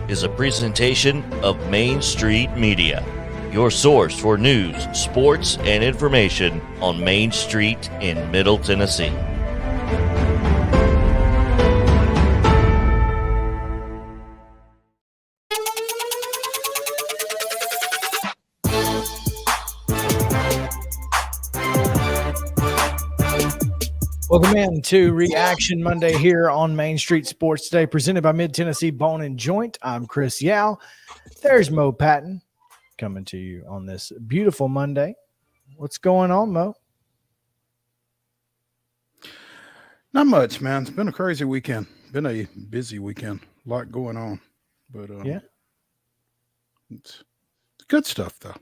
is a presentation of Main Street Media, your source for news, sports, and information on Main Street in Middle Tennessee. Welcome in to Reaction Monday here on Main Street Sports Today, presented by Mid-Tennessee Bone and Joint. I'm Chris Yao. There's Mo Patton coming to you on this beautiful Monday. What's going on, Mo? Not much, man. It's been a crazy weekend. Been a busy weekend. A lot going on. But yeah, it's good stuff, though.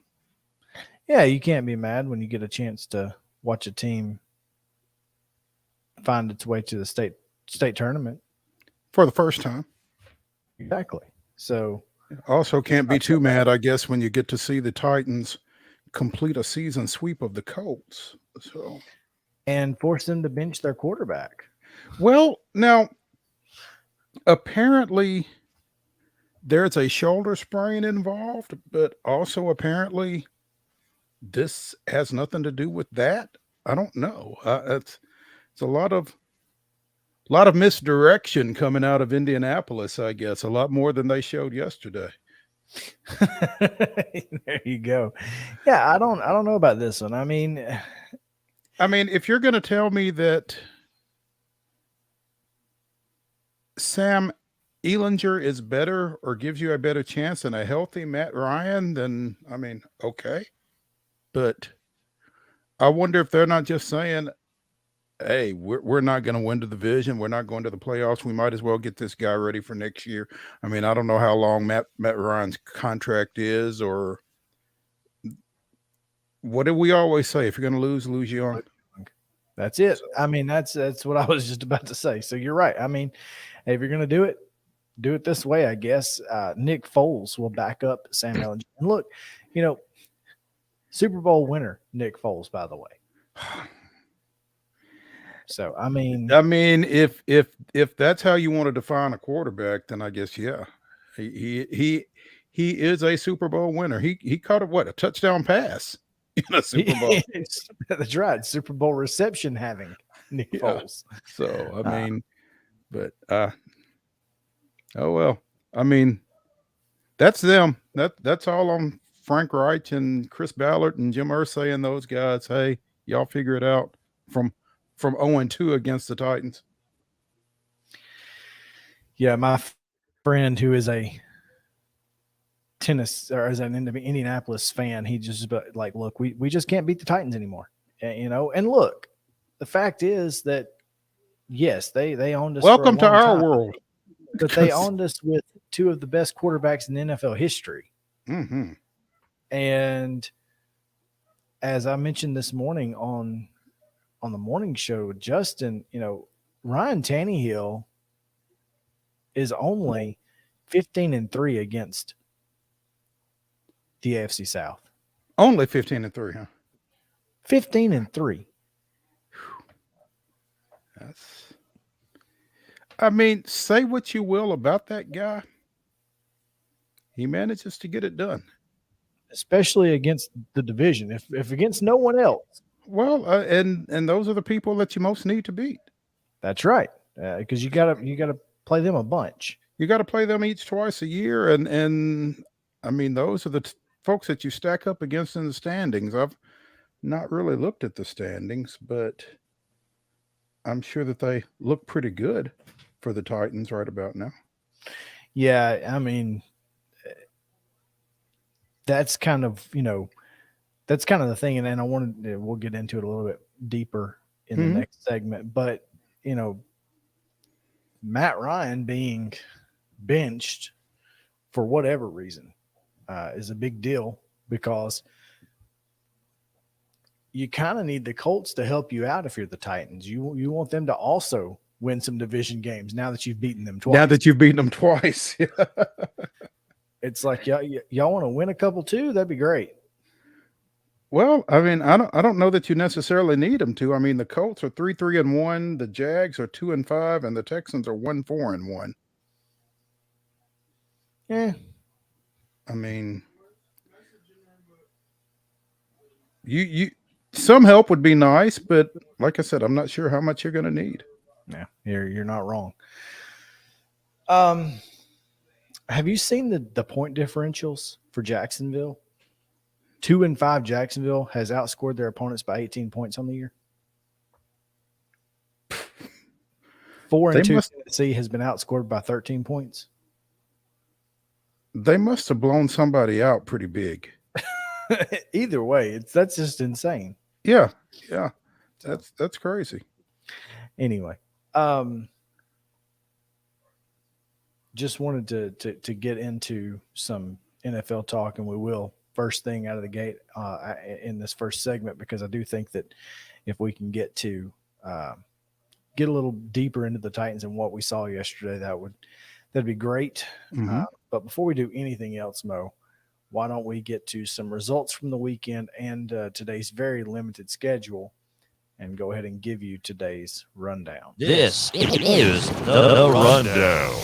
Yeah, you can't be mad when you get a chance to watch a team find its way to the state tournament for the first time. Exactly. So also can't be too mad, I guess, when you get to see the Titans complete a season sweep of the Colts. So and force them to bench their quarterback. Well, now apparently there's a shoulder sprain involved, but also apparently this has nothing to do with that. I don't know. It's a lot of misdirection coming out of Indianapolis, I guess, a lot more than they showed yesterday. There you go. Yeah, I don't know about this one. I mean, if you're going to tell me that Sam Ehlinger is better or gives you a better chance than a healthy Matt Ryan, then okay. But I wonder if they're not just saying, hey, we're not going to win the division. We're not going to the playoffs. We might as well get this guy ready for next year. I don't know how long Matt Ryan's contract is, or what do we always say? If you're going to lose young. That's it. That's what I was just about to say. So you're right. If you're going to do it this way, I guess. Nick Foles will back up Sam Ehlinger. And look, Super Bowl winner Nick Foles, by the way. So if that's how you want to define a quarterback, then I guess he is a Super Bowl winner. He caught a touchdown pass in a Super Bowl. That's right, Super Bowl reception having Nick Foles. So oh well. That's them. That's all on Frank Reich and Chris Ballard and Jim Irsay and those guys. Hey, y'all figure it out from 0-2 against the Titans. Yeah, my friend who is a Indianapolis fan, he just like, look, we just can't beat the Titans anymore. And look, the fact is that yes, they owned us. Welcome to our world. But they owned us with two of the best quarterbacks in NFL history. Mm-hmm. And as I mentioned this morning on the morning show with Justin, Ryan Tannehill is only 15-3 against the AFC South. Only 15-3, huh? 15-3. Say what you will about that guy. He manages to get it done. Especially against the division. If against no one else. Well, and those are the people that you most need to beat. That's right, because you gotta play them a bunch. You got to play them each twice a year, and those are the folks that you stack up against in the standings. I've not really looked at the standings, but I'm sure that they look pretty good for the Titans right about now. Yeah, that's kind of the thing, and we'll get into it a little bit deeper in the next segment. But Matt Ryan being benched for whatever reason is a big deal, because you kind of need the Colts to help you out if you're the Titans. You want them to also win some division games now that you've beaten them twice. It's like y'all want to win a couple too? That'd be great. Well, I don't know that you necessarily need them to. The Colts are 3-3-1, the Jags are 2-5, and the Texans are 1-4-1. Yeah. I mean, you some help would be nice, but like I said, I'm not sure how much you're going to need. Yeah, you're not wrong. Have you seen the point differentials for Jacksonville? 2-5 Jacksonville has outscored their opponents by 18 points on the year. 4-2 Tennessee has been outscored by 13 points. They must have blown somebody out pretty big. Either way, that's just insane. Yeah, that's crazy. Anyway, just wanted to get into some NFL talk, and we will first thing out of the gate in this first segment, because I do think that if we can get to get a little deeper into the Titans and what we saw yesterday, that'd be great. Mm-hmm. But before we do anything else, Mo, why don't we get to some results from the weekend and today's very limited schedule, and go ahead and give you today's rundown. This is the rundown.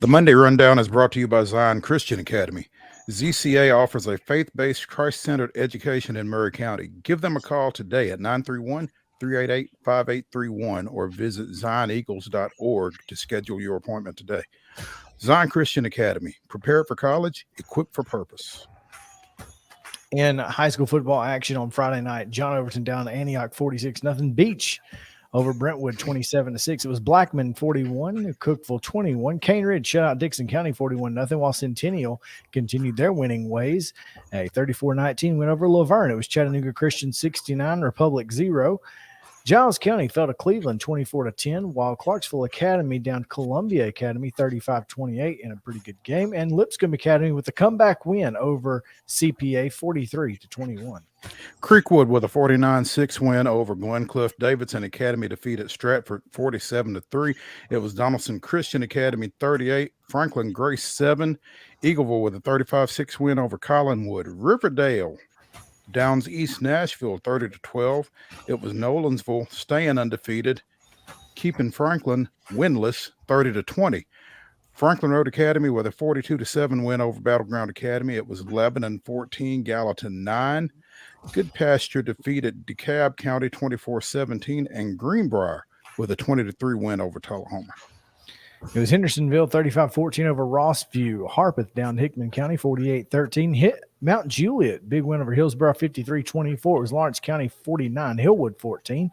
The Monday Rundown is brought to you by Zion Christian Academy. ZCA offers a faith-based, Christ-centered education in Murray County. Give them a call today at 931-388-5831 or visit zioneagles.org to schedule your appointment today. Zion Christian Academy. Prepare for college, equipped for purpose. In high school football action on Friday night, John Overton down to Antioch 46-0. Beach over Brentwood 27-6. It was Blackman 41, Cookville 21. Cane Ridge shut out Dixon County 41-0, while Centennial continued their winning ways. A 34-19 win over Laverne. It was Chattanooga Christian 69, Republic 0. Giles County fell to Cleveland 24-10, while Clarksville Academy down Columbia Academy 35-28 in a pretty good game. And Lipscomb Academy with a comeback win over CPA 43-21. Creekwood with a 49-6 win over Glencliff. Davidson Academy defeated Stratford 47-3. It was Donaldson Christian Academy 38, Franklin Grace 7. Eagleville with a 35-6 win over Collinwood. Riverdale Downs East Nashville 30-12. It was Nolansville staying undefeated, keeping Franklin winless 30-20. Franklin Road Academy with a 42-7 win over Battleground Academy. It was Lebanon 14, Gallatin 9. Good Pasture defeated DeKalb County 24-17, and Greenbrier with a 20-3 win over Tullahoma. It was Hendersonville 35-14 over Rossview. Harpeth down Hickman County 48-13. Hit Mount Juliet, big win over Hillsborough 53-24. It was Lawrence County 49, Hillwood 14.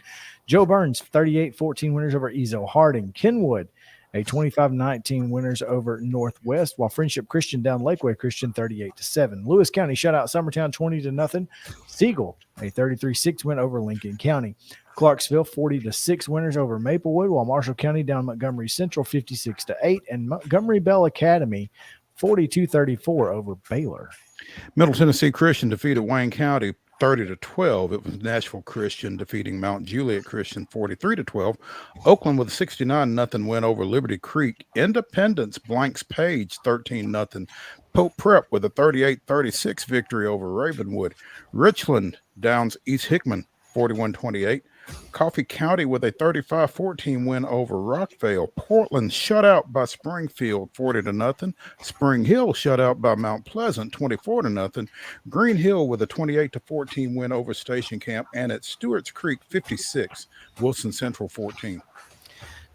Joe Burns 38-14 winners over Ezo Harding. Kenwood a 25-19 winners over Northwest, while Friendship Christian down Lakeway Christian 38-7. Lewis County shut out Summertown 20-0. Siegel a 33-6 win over Lincoln County. Clarksville 40-6 winners over Maplewood, while Marshall County down Montgomery Central 56-8, and Montgomery Bell Academy 42-34 over Baylor. Middle Tennessee Christian defeated Wayne County 30-12. It was Nashville Christian defeating Mount Juliet Christian 43-12. Oakland with a 69-0 win over Liberty Creek. Independence blanks Page 13-0. Pope Prep with a 38-36 victory over Ravenwood. Richland downs East Hickman 41-28. Coffee County with a 35-14 win over Rockvale. Portland shut out by Springfield 40-0. Spring Hill shut out by Mount Pleasant 24-0. Green Hill with a 28-14 win over Station Camp, and at Stewart's Creek 56, Wilson Central 14.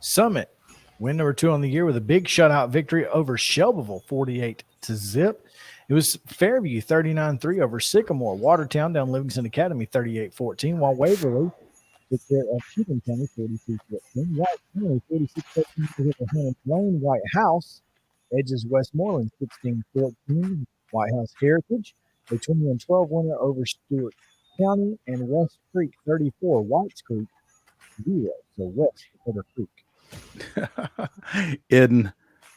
Summit win number 2 on the year with a big shutout victory over Shelbyville 48-0. It was Fairview 39-3 over Sycamore. Watertown down Livingston Academy 38-14, while Waverly took care of Cuban County 42-14. White County 46-13 over Hannah Lane. White House edges Westmoreland 16-14. White House Heritage a 21-12 winner over Stewart County, and West Creek 34, Whites Creek 0. So West Dakota Creek. In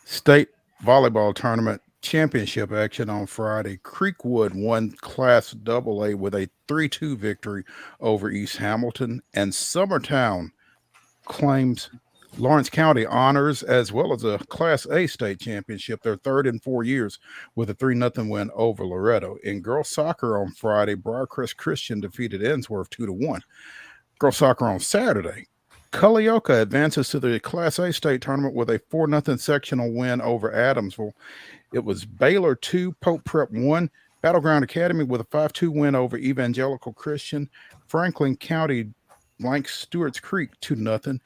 state volleyball tournament championship action on Friday, Creekwood won Class AA with a 3-2 victory over East Hamilton, and Summertown claims Lawrence County honors as well as a Class A state championship, their third in 4 years, with a 3-0 win over Loretto. In girls soccer on Friday, Briarcrest Christian defeated Ensworth 2-1. Girls soccer on Saturday, Culleoka advances to the Class A state tournament with a 4-0 sectional win over Adamsville. It was Baylor 2, Pope Prep 1, Battleground Academy with a 5-2 win over Evangelical Christian, Franklin County blank Stewart's Creek 2-0,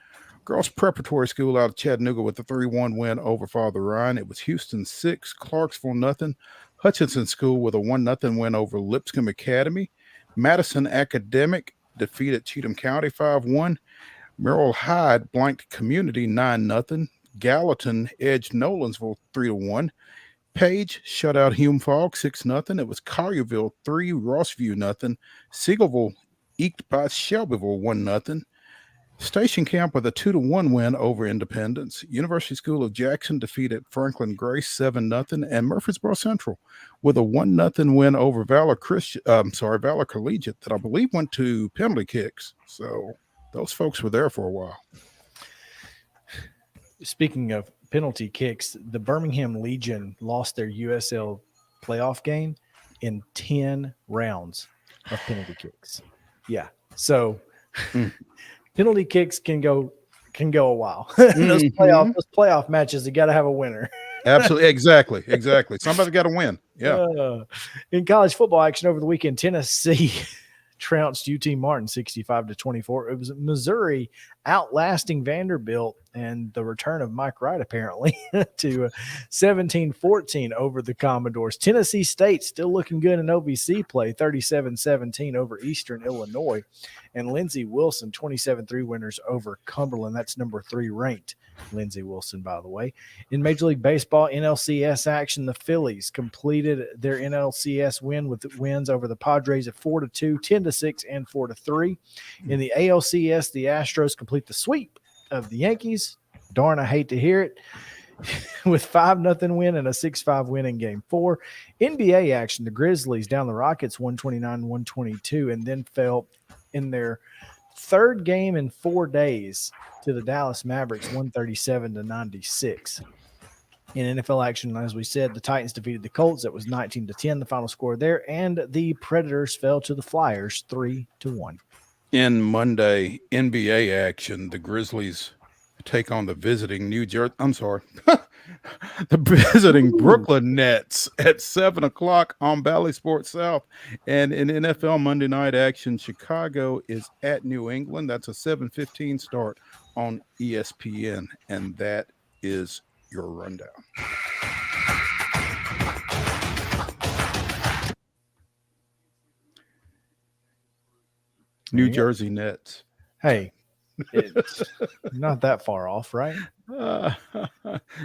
Girls Preparatory School out of Chattanooga with a 3-1 win over Father Ryan. It was Houston 6, Clarksville 0, Hutchinson School with a 1-0 win over Lipscomb Academy, Madison Academic defeated Cheatham County 5-1, Merrill Hyde blanked Community 9-0. Gallatin edged Nolensville 3-1. Page shut out Hume Fogg 6-0. It was Collierville 3, Rossview 0. Seagoville eked by Shelbyville 1-0. Station Camp with a 2-1 win over Independence. University School of Jackson defeated Franklin Grace 7-0, and Murfreesboro Central with a 1-0 win over Valor Collegiate that I believe went to penalty kicks. So those folks were there for a while. Speaking of penalty kicks, the Birmingham Legion lost their USL playoff game in 10 rounds of penalty kicks. Yeah. So penalty kicks can go a while. Those playoff matches, you got to have a winner. Absolutely. Exactly. Somebody got to win. Yeah. In college football action over the weekend, Tennessee trounced UT Martin 65-24. It was Missouri outlasting Vanderbilt and the return of Mike Wright apparently to 17-14 over the Commodores. Tennessee State still looking good in OVC play, 37-17 over Eastern Illinois. And Lindsey Wilson, 27-3 winners over Cumberland. That's number 3 ranked. Lindsey Wilson, by the way. In Major League Baseball, NLCS action, the Phillies completed their NLCS win with wins over the Padres at 4-2, 10-6, and 4-3. In the ALCS, the Astros complete the sweep of the Yankees. Darn, I hate to hear it. With 5-0 win and a 6-5 win in Game 4. NBA action, the Grizzlies down the Rockets 129-122, and then fell in their third game in 4 days to the Dallas Mavericks 137-96. In NFL action, as we said, the Titans defeated the Colts. That was 19-10, the final score there, and the Predators fell to the Flyers 3-1. In Monday NBA action, the Grizzlies take on the visiting Brooklyn Nets at 7:00 on Bally Sports South. And in NFL Monday night action, Chicago is at New England. That's a 7:15 start on ESPN. And that is your rundown. New Jersey Nets. Hey, it's not that far off, right?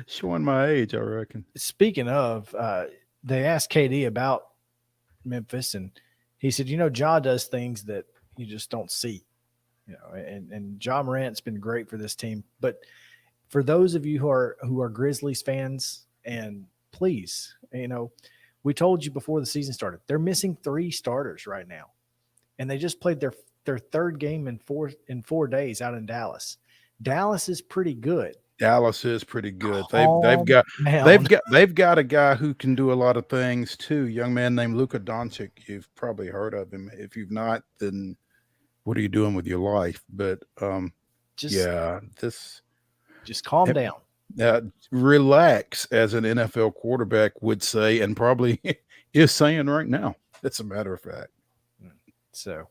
Showing my age, I reckon. Speaking of, they asked KD about Memphis, and he said, Ja does things that you just don't see. And Ja Morant's been great for this team. But for those of you who are Grizzlies fans, and please, we told you before the season started, they're missing 3 starters right now. And they just played their third game in 4 days out in Dallas. Dallas is pretty good. They've got a guy who can do a lot of things too. Young man named Luka Doncic. You've probably heard of him. If you've not, then what are you doing with your life? But just calm down. Relax, as an NFL quarterback would say, and probably is saying right now. That's a matter of fact. So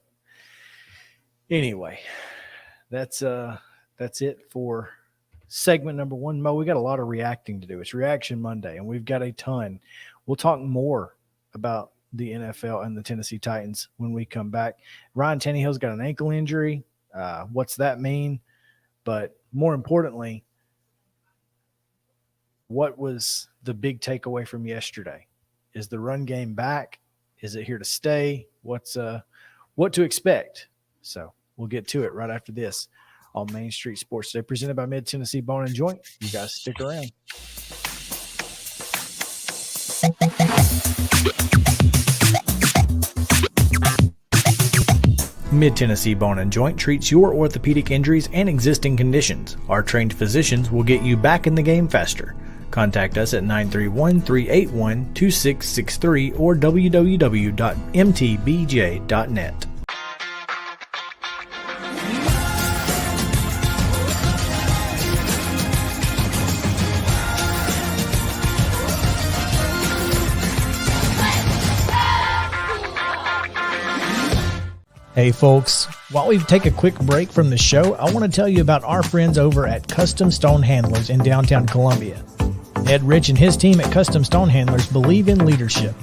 anyway, that's it for segment number 1. Mo, we got a lot of reacting to do. It's Reaction Monday, and we've got a ton. We'll talk more about the NFL and the Tennessee Titans when we come back. Ryan Tannehill's got an ankle injury. What's that mean? But more importantly, what was the big takeaway from yesterday? Is the run game back? Is it here to stay? What to expect? So we'll get to it right after this on Main Street Sports Today, presented by Mid-Tennessee Bone and Joint. You guys stick around. Mid-Tennessee Bone and Joint treats your orthopedic injuries and existing conditions. Our trained physicians will get you back in the game faster. Contact us at 931-381-2663 or www.mtbj.net. Hey folks, while we take a quick break from the show, I want to tell you about our friends over at Custom Stone Handlers in downtown Columbia. Ed Rich and his team at Custom Stone Handlers believe in leadership.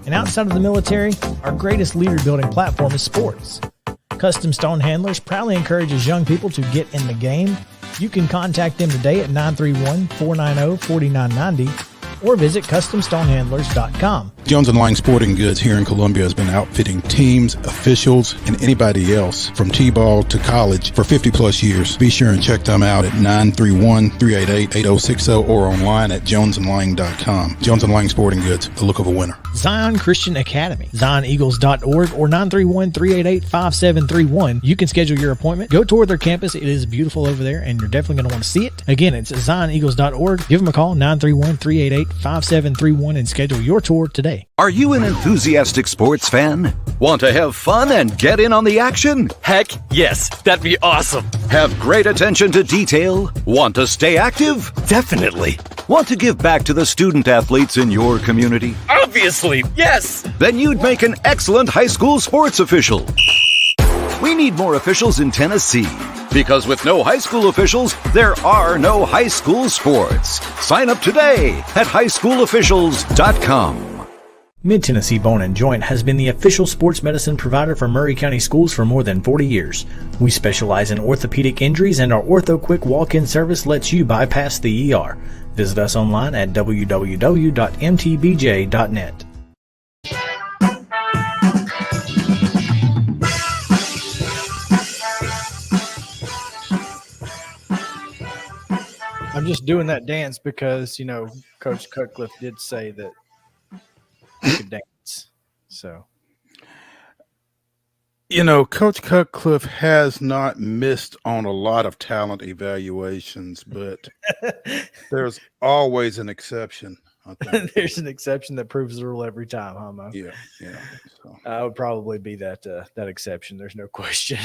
And outside of the military, our greatest leader building platform is sports. Custom Stone Handlers proudly encourages young people to get in the game. You can contact them today at 931-490-4990 or visit CustomStonehandlers.com. Jones & Lang Sporting Goods here in Columbia has been outfitting teams, officials, and anybody else from T-ball to college for 50-plus years. Be sure and check them out at 931-388-8060 or online at jonesandlang.com. Jones & Lang Sporting Goods, the look of a winner. Zion Christian Academy, ZionEagles.org or 931-388-5731. You can schedule your appointment. Go tour their campus. It is beautiful over there, and you're definitely going to want to see it. Again, it's ZionEagles.org. Give them a call, 931-388-5731, and schedule your tour today. Are you an enthusiastic sports fan? Want to have fun and get in on the action? Heck, yes, that'd be awesome. Have great attention to detail? Want to stay active? Definitely. Want to give back to the student athletes in your community? Obviously, yes. Then you'd make an excellent high school sports official. We need more officials in Tennessee. Because with no high school officials, there are no high school sports. Sign up today at highschoolofficials.com. Mid-Tennessee Bone & Joint has been the official sports medicine provider for Murray County Schools for more than 40 years. We specialize in orthopedic injuries, and our Ortho Quick walk-in service lets you bypass the ER. Visit us online at www.mtbj.net. I'm just doing that dance because, Coach Cutcliffe did say that I could dance. So, Coach Cutcliffe has not missed on a lot of talent evaluations, but there's always an exception. I think. There's an exception that proves the rule every time, huh, Mo? Yeah. So. I would probably be that exception. There's no question.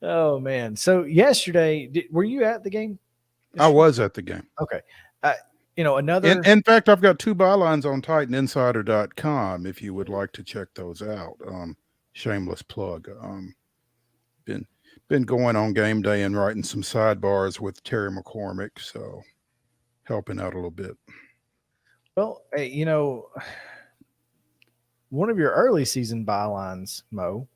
Oh man! So yesterday, were you at the game? I was at the game. Okay. Another. In fact, I've got two bylines on TitanInsider.com if you would like to check those out. Shameless plug. Been going on game day and writing some sidebars with Terry McCormick, so helping out a little bit. Well, one of your early season bylines, Mo,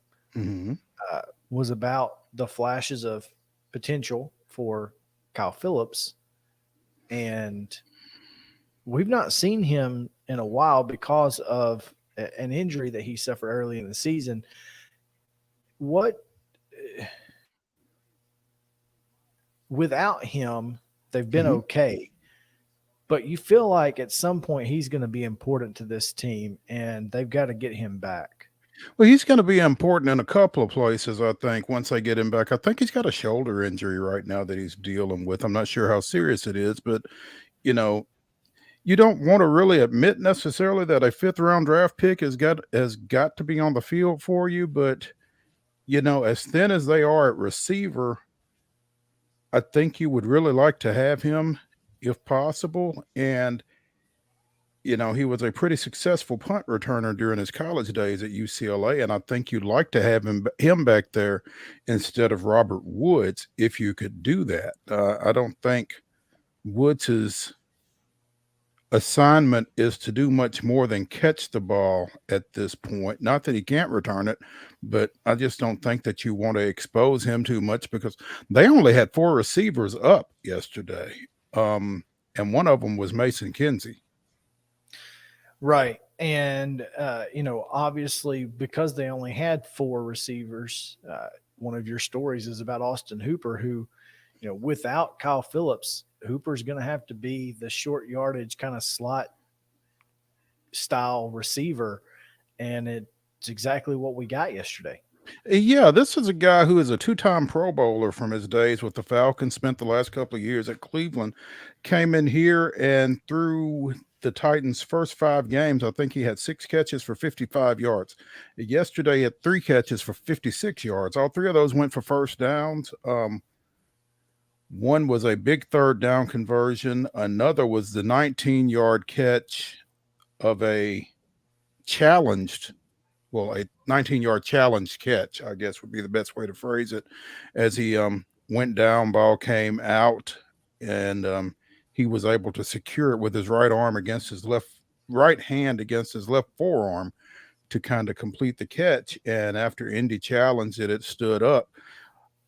was about the flashes of potential for Kyle Phillips, and we've not seen him in a while because of an injury that he suffered early in the season. Without him, they've been okay, but you feel like at some point he's going to be important to this team, and they've got to get him back. Well, he's going to be important in a couple of places, I think, once they get him back. I think he's got a shoulder injury right now that he's dealing with. I'm not sure how serious it is, but, you don't want to really admit necessarily that a fifth-round draft pick has got to be on the field for you. But, as thin as they are at receiver, I think you would really like to have him if possible. And, he was a pretty successful punt returner during his college days at UCLA, and I think you'd like to have him back there instead of Robert Woods if you could do that. I don't think Woods' assignment is to do much more than catch the ball at this point. Not that he can't return it, but I just don't think that you want to expose him too much because they only had 4 receivers up yesterday, and one of them was Mason Kinsey. Right. And, obviously because they only had 4 receivers, one of your stories is about Austin Hooper, who, without Kyle Phillips, Hooper's going to have to be the short yardage kind of slot style receiver. And it's exactly what we got yesterday. Yeah, this is a guy who is a 2-time Pro Bowler from his days with the Falcons, spent the last couple of years at Cleveland, came in here and through the Titans' first 5 games, I think he had 6 catches for 55 yards. Yesterday, he had 3 catches for 56 yards. All 3 of those went for first downs. One was a big third down conversion. Another was the 19-yard catch of a challenged well, a 19-yard challenge catch, I guess would be the best way to phrase it, as he went down, ball came out, and he was able to secure it with his right arm against his right hand against his left forearm to kind of complete the catch. And after Indy challenged it, it stood up.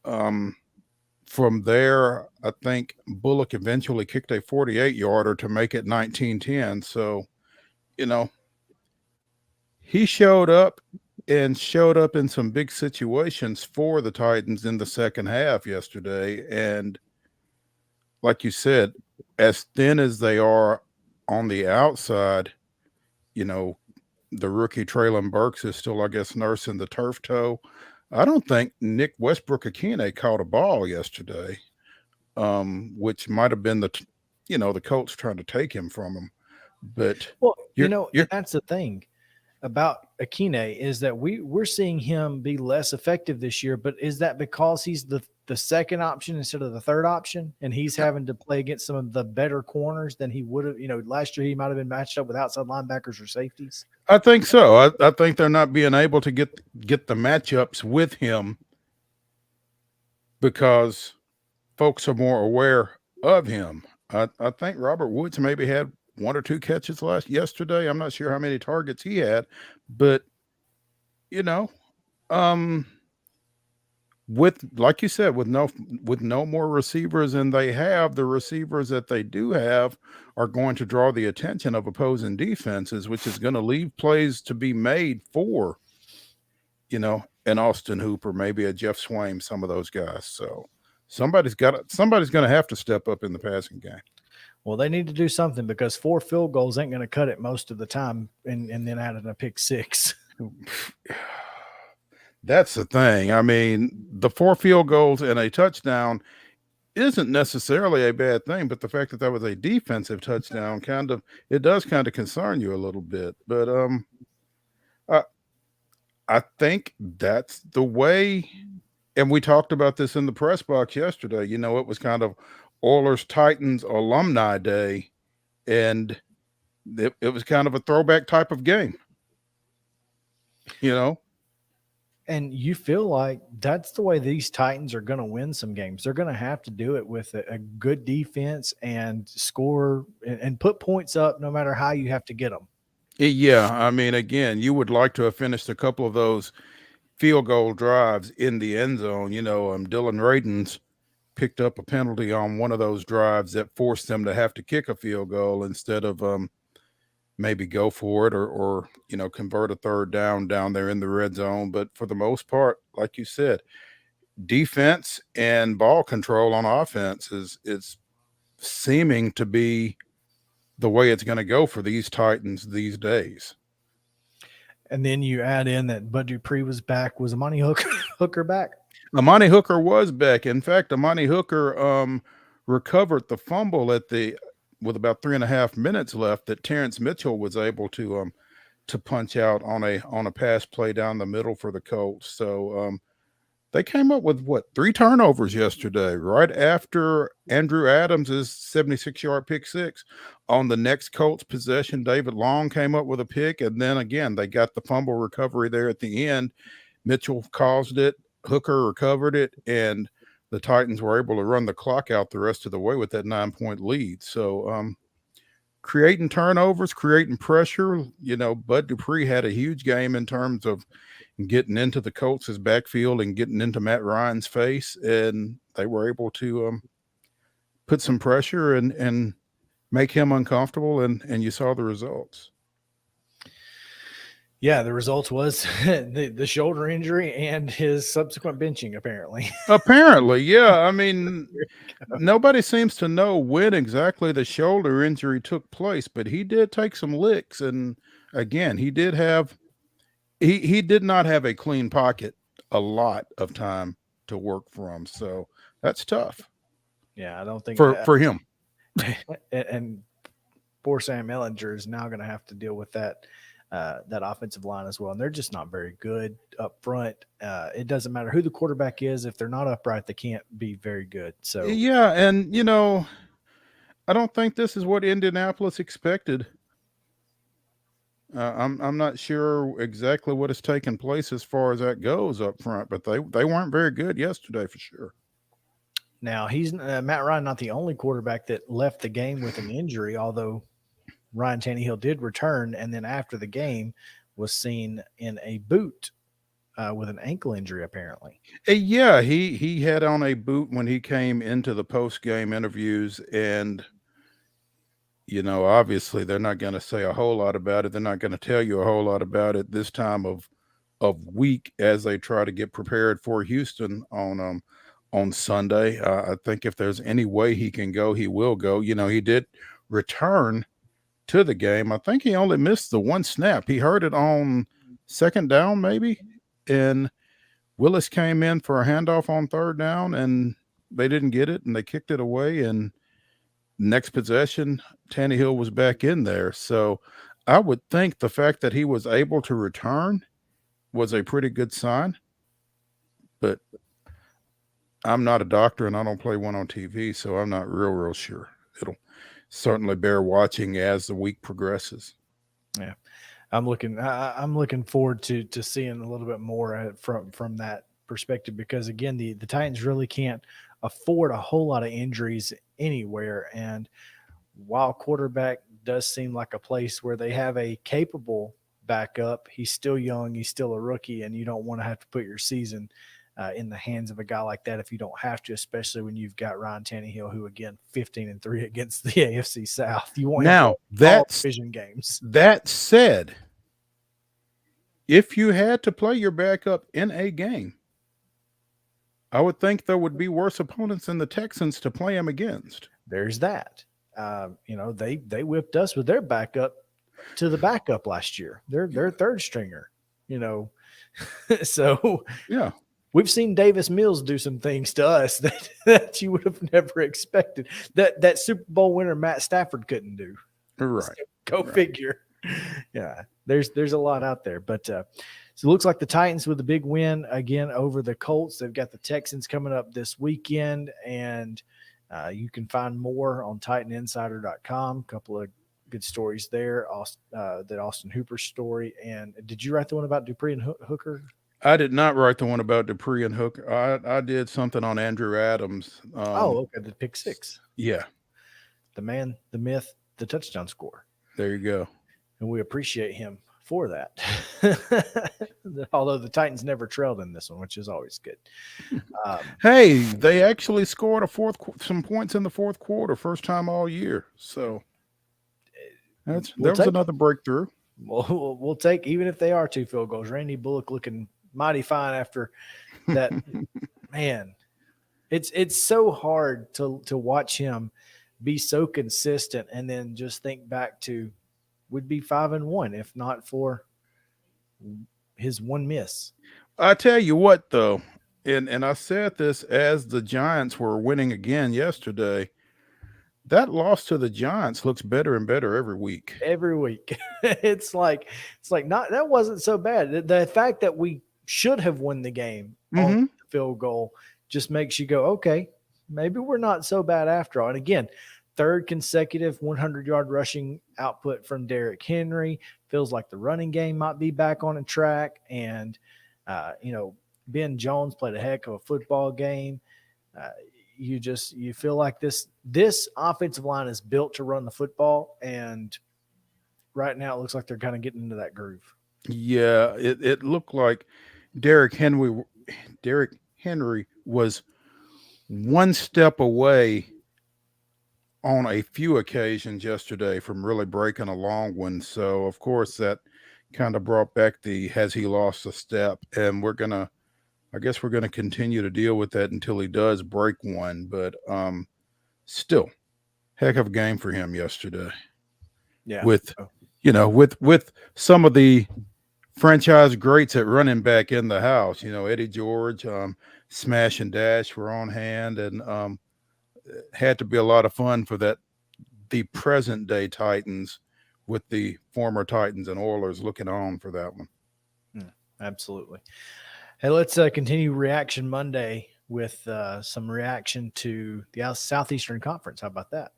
From there, I think Bullock eventually kicked a 48-yarder to make it 19-10. So, he showed up in some big situations for the Titans in the second half yesterday. And like you said, as thin as they are on the outside, the rookie Traylon Burks is still, I guess, nursing the turf toe. I don't think Nick Westbrook-Akine caught a ball yesterday, which might have been the Colts trying to take him from him. But that's the thing about Akine is that we're seeing him be less effective this year. But is that because he's the second option instead of the third option, and he's having to play against some of the better corners than he would have? Last year he might have been matched up with outside linebackers or safeties. I think so. I think they're not being able to get the matchups with him because folks are more aware of him. I think Robert Woods maybe had 1 or 2 catches yesterday. I'm not sure how many targets he had, but with, like you said, with no more receivers than they have, the receivers that they do have are going to draw the attention of opposing defenses, which is going to leave plays to be made for, an Austin Hooper, maybe a Jeff Swaim, some of those guys. So somebody's going to have to step up in the passing game. Well, they need to do something because 4 field goals ain't going to cut it most of the time, and then adding a pick 6. That's the thing. I mean, the 4 field goals and a touchdown isn't necessarily a bad thing, but the fact that was a defensive touchdown it does kind of concern you a little bit. But I think that's the way, and we talked about this in the press box yesterday. It was kind of Oilers Titans alumni day, and it was kind of a throwback type of game. And you feel like that's the way these Titans are going to win some games. They're going to have to do it with a good defense and score and put points up no matter how you have to get them. Yeah. I mean, again, you would like to have finished a couple of those field goal drives in the end zone. Dylan Radins picked up a penalty on one of those drives that forced them to have to kick a field goal instead of maybe go for it or convert a third down there in the red zone. But for the most part, like you said, defense and ball control on offense is seeming to be the way it's going to go for these Titans these days. And then you add in that Bud Dupree was back. Was Amani Hooker back? Amani Hooker was back. In fact, Amani Hooker recovered the fumble with about 3.5 minutes left that Terrence Mitchell was able to punch out on a pass play down the middle for the Colts. So they came up with 3 turnovers yesterday, right after Andrew Adams' 76-yard pick 6. On the next Colts possession, David Long came up with a pick, and then again they got the fumble recovery there at the end. Mitchell caused it, Hooker recovered it, and the Titans were able to run the clock out the rest of the way with that 9-point lead. So creating turnovers, creating pressure. Bud Dupree had a huge game in terms of getting into the Colts' backfield and getting into Matt Ryan's face, and they were able to put some pressure and make him uncomfortable, and you saw the results. Yeah, the results was the shoulder injury and his subsequent benching, apparently. Apparently, yeah. I mean, nobody seems to know when exactly the shoulder injury took place, but he did take some licks. And again, he did not have a clean pocket a lot of time to work from. So that's tough. Yeah, I don't think for him. And poor Sam Ehlinger is now going to have to deal with that offensive line as well. And they're just not very good up front. It doesn't matter who the quarterback is. If they're not upright, they can't be very good. So yeah. And, I don't think this is what Indianapolis expected I'm not sure exactly what has taken place as far as that goes up front, but they weren't very good yesterday for sure. Now, he's Matt Ryan, not the only quarterback that left the game with an injury, although Ryan Tannehill did return, and then after the game was seen in a boot with an ankle injury, apparently. Yeah, he had on a boot when he came into the post game interviews, and obviously they're not going to say a whole lot about it. They're not going to tell you a whole lot about it this time of week as they try to get prepared for Houston on Sunday. I think if there's any way he can go, he will go. He did return to the game. I think he only missed the one snap. He heard it on second down, maybe, and Willis came in for a handoff on third down, and they didn't get it, and they kicked it away. And next possession, Tannehill was back in there. So I would think the fact that he was able to return was a pretty good sign. But I'm not a doctor, and I don't play one on TV, so I'm not real sure. It'll certainly bear watching as the week progresses. Yeah, I'm looking forward to seeing a little bit more from that perspective, because again, the Titans really can't afford a whole lot of injuries anywhere, and while quarterback does seem like a place where they have a capable backup, he's still young, he's still a rookie, and you don't want to have to put your season in the hands of a guy like that if you don't have to, especially when you've got Ryan Tannehill, who again 15-3 against the AFC South. You want now that's division games. That said, if you had to play your backup in a game, I would think there would be worse opponents than the Texans to play him against. There's that. They whipped us with their backup to the backup last year. Their third stringer. So yeah. We've seen Davis Mills do some things to us that you would have never expected. That Super Bowl winner Matt Stafford couldn't do. Right. So go figure. Yeah, there's a lot out there. But so it looks like the Titans with a big win again over the Colts. They've got the Texans coming up this weekend, and you can find more on TitanInsider.com. A couple of good stories there. That Austin Hooper story. And did you write the one about Dupree and Hooker? I did not write the one about Dupree and Hooker. I did something on Andrew Adams. Okay, the pick six. Yeah. The man, the myth, the touchdown score. There you go. And we appreciate him for that. Although the Titans never trailed in this one, which is always good. Hey, they actually scored some points in the fourth quarter, first time all year. So there was another breakthrough. We'll take, even if they are 2 field goals. Randy Bullock looking mighty fine after that. Man, it's so hard to watch him be so consistent, and then just think back to would be 5-1 if not for his one miss. I tell you what, though, and I said this as the Giants were winning again yesterday. That loss to the Giants looks better and better every week. Every week. It's like not, that wasn't so bad. The fact that we should have won the game on the field goal just makes you go, okay, maybe we're not so bad after all. And again, third consecutive 100-yard rushing output from Derrick Henry. Feels like the running game might be back on a track. And, Ben Jones played a heck of a football game. You feel like this offensive line is built to run the football, and right now it looks like they're kind of getting into that groove. Yeah, it looked like Derrick Henry was one step away on a few occasions yesterday from really breaking a long one. So of course that kind of brought back has he lost a step, and I guess we're going to continue to deal with that until he does break one. But still, heck of a game for him yesterday. Yeah. With some of the franchise greats at running back in the house, Eddie George, Smash and Dash were on hand, and had to be a lot of fun for the present day Titans with the former Titans and Oilers looking on for that one. Absolutely. Hey, let's continue Reaction Monday with some reaction to the Southeastern Conference. How about that?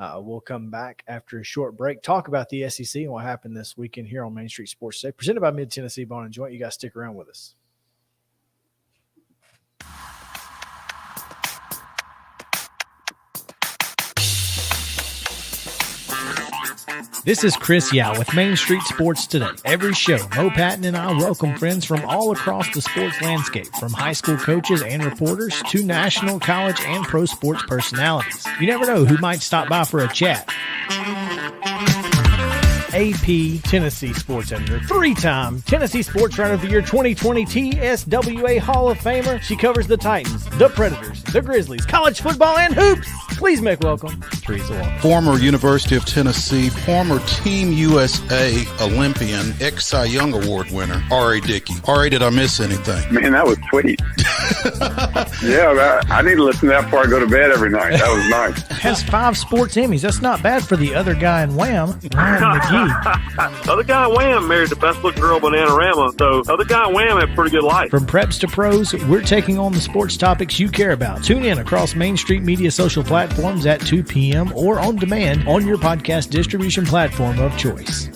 We'll come back after a short break, talk about the SEC and what happened this weekend here on Main Street Sports Today, presented by Mid-Tennessee Bone and Joint. You guys stick around with us. This is Chris Yao with Main Street Sports Today. Every show, Mo Patton and I welcome friends from all across the sports landscape, from high school coaches and reporters to national, college, and pro sports personalities. You never know who might stop by for a chat. AP Tennessee sports editor, three-time Tennessee Sports Writer of the Year 2020 TSWA Hall of Famer. She covers the Titans, the Predators, the Grizzlies, college football, and hoops. Please make welcome Teresa Walker. Former University of Tennessee, former Team USA Olympian, ex-Cy Young Award winner, R.A. Dickey. R.A., did I miss anything? Man, that was sweet. Yeah, I need to listen to that before I go to bed every night. That was nice. Has 5 sports Emmys. That's not bad for the other guy in Wham, Ryan McGee. Other guy in Wham married the best looking girl, Bananarama, so other guy in Wham had a pretty good life. From preps to pros, we're taking on the sports topics you care about. Tune in across Main Street Media social platforms at 2 p.m. or on demand on your podcast distribution platform of choice.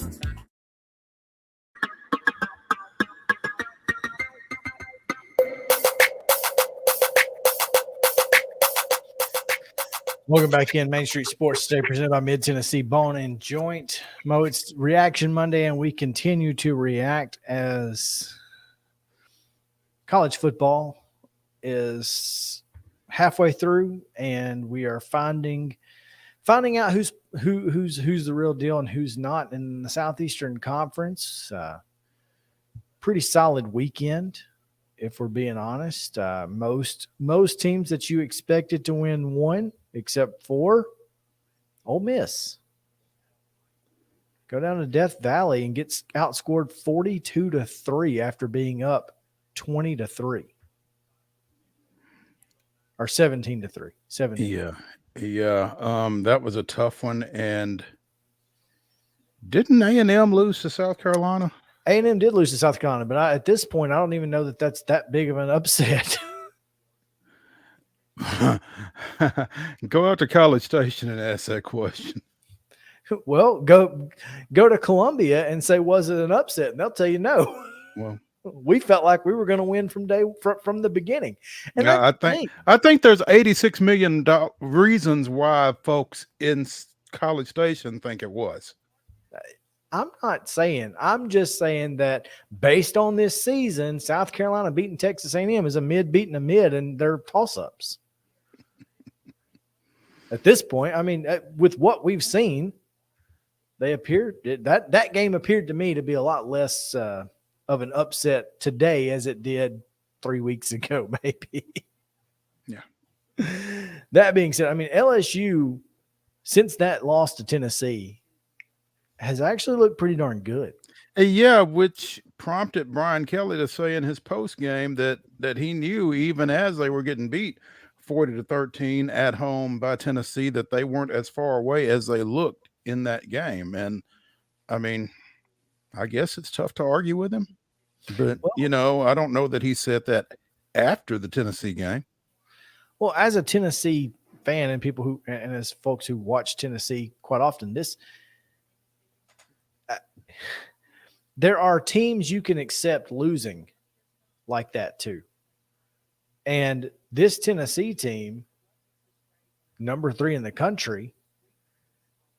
Welcome back in Main Street Sports Today, presented by Mid-Tennessee Bone and Joint. Mo, it's Reaction Monday, and we continue to react as college football is halfway through, and we are finding out who's the real deal and who's not in the Southeastern Conference. Pretty solid weekend, if we're being honest. Most teams that you expected to win won, except for Ole Miss. Go down to Death Valley and gets outscored 42-3 after being up 20-3. Or 17-3. 17. Yeah. That was a tough one. And didn't A&M lose to South Carolina? A&M did lose to South Carolina, but at this point, I don't even know that that's that big of an upset. Go out to College Station and ask that question. Well, go to Columbia and say, was it an upset? And they'll tell you no. Well, we felt like we were going to win from the beginning. And yeah, I think there's $86 million reasons why folks in College Station think it was. I'm not saying. I'm just saying that based on this season, South Carolina beating Texas A&M is a mid beating a mid, and they're toss-ups. At this point, I mean, with what we've seen, that game appeared to me to be a lot less of an upset today as it did 3 weeks ago, maybe. Yeah. That being said, I mean, LSU, since that loss to Tennessee, has actually looked pretty darn good. Yeah, which prompted Brian Kelly to say in his post game that he knew, even as they were getting beat 40-13 at home by Tennessee, that they weren't as far away as they looked in that game. And I mean, I guess it's tough to argue with him, but I don't know that he said that after the Tennessee game. Well, as a Tennessee fan and as folks who watch Tennessee quite often, there are teams you can accept losing like that too. And this Tennessee team, number 3 in the country,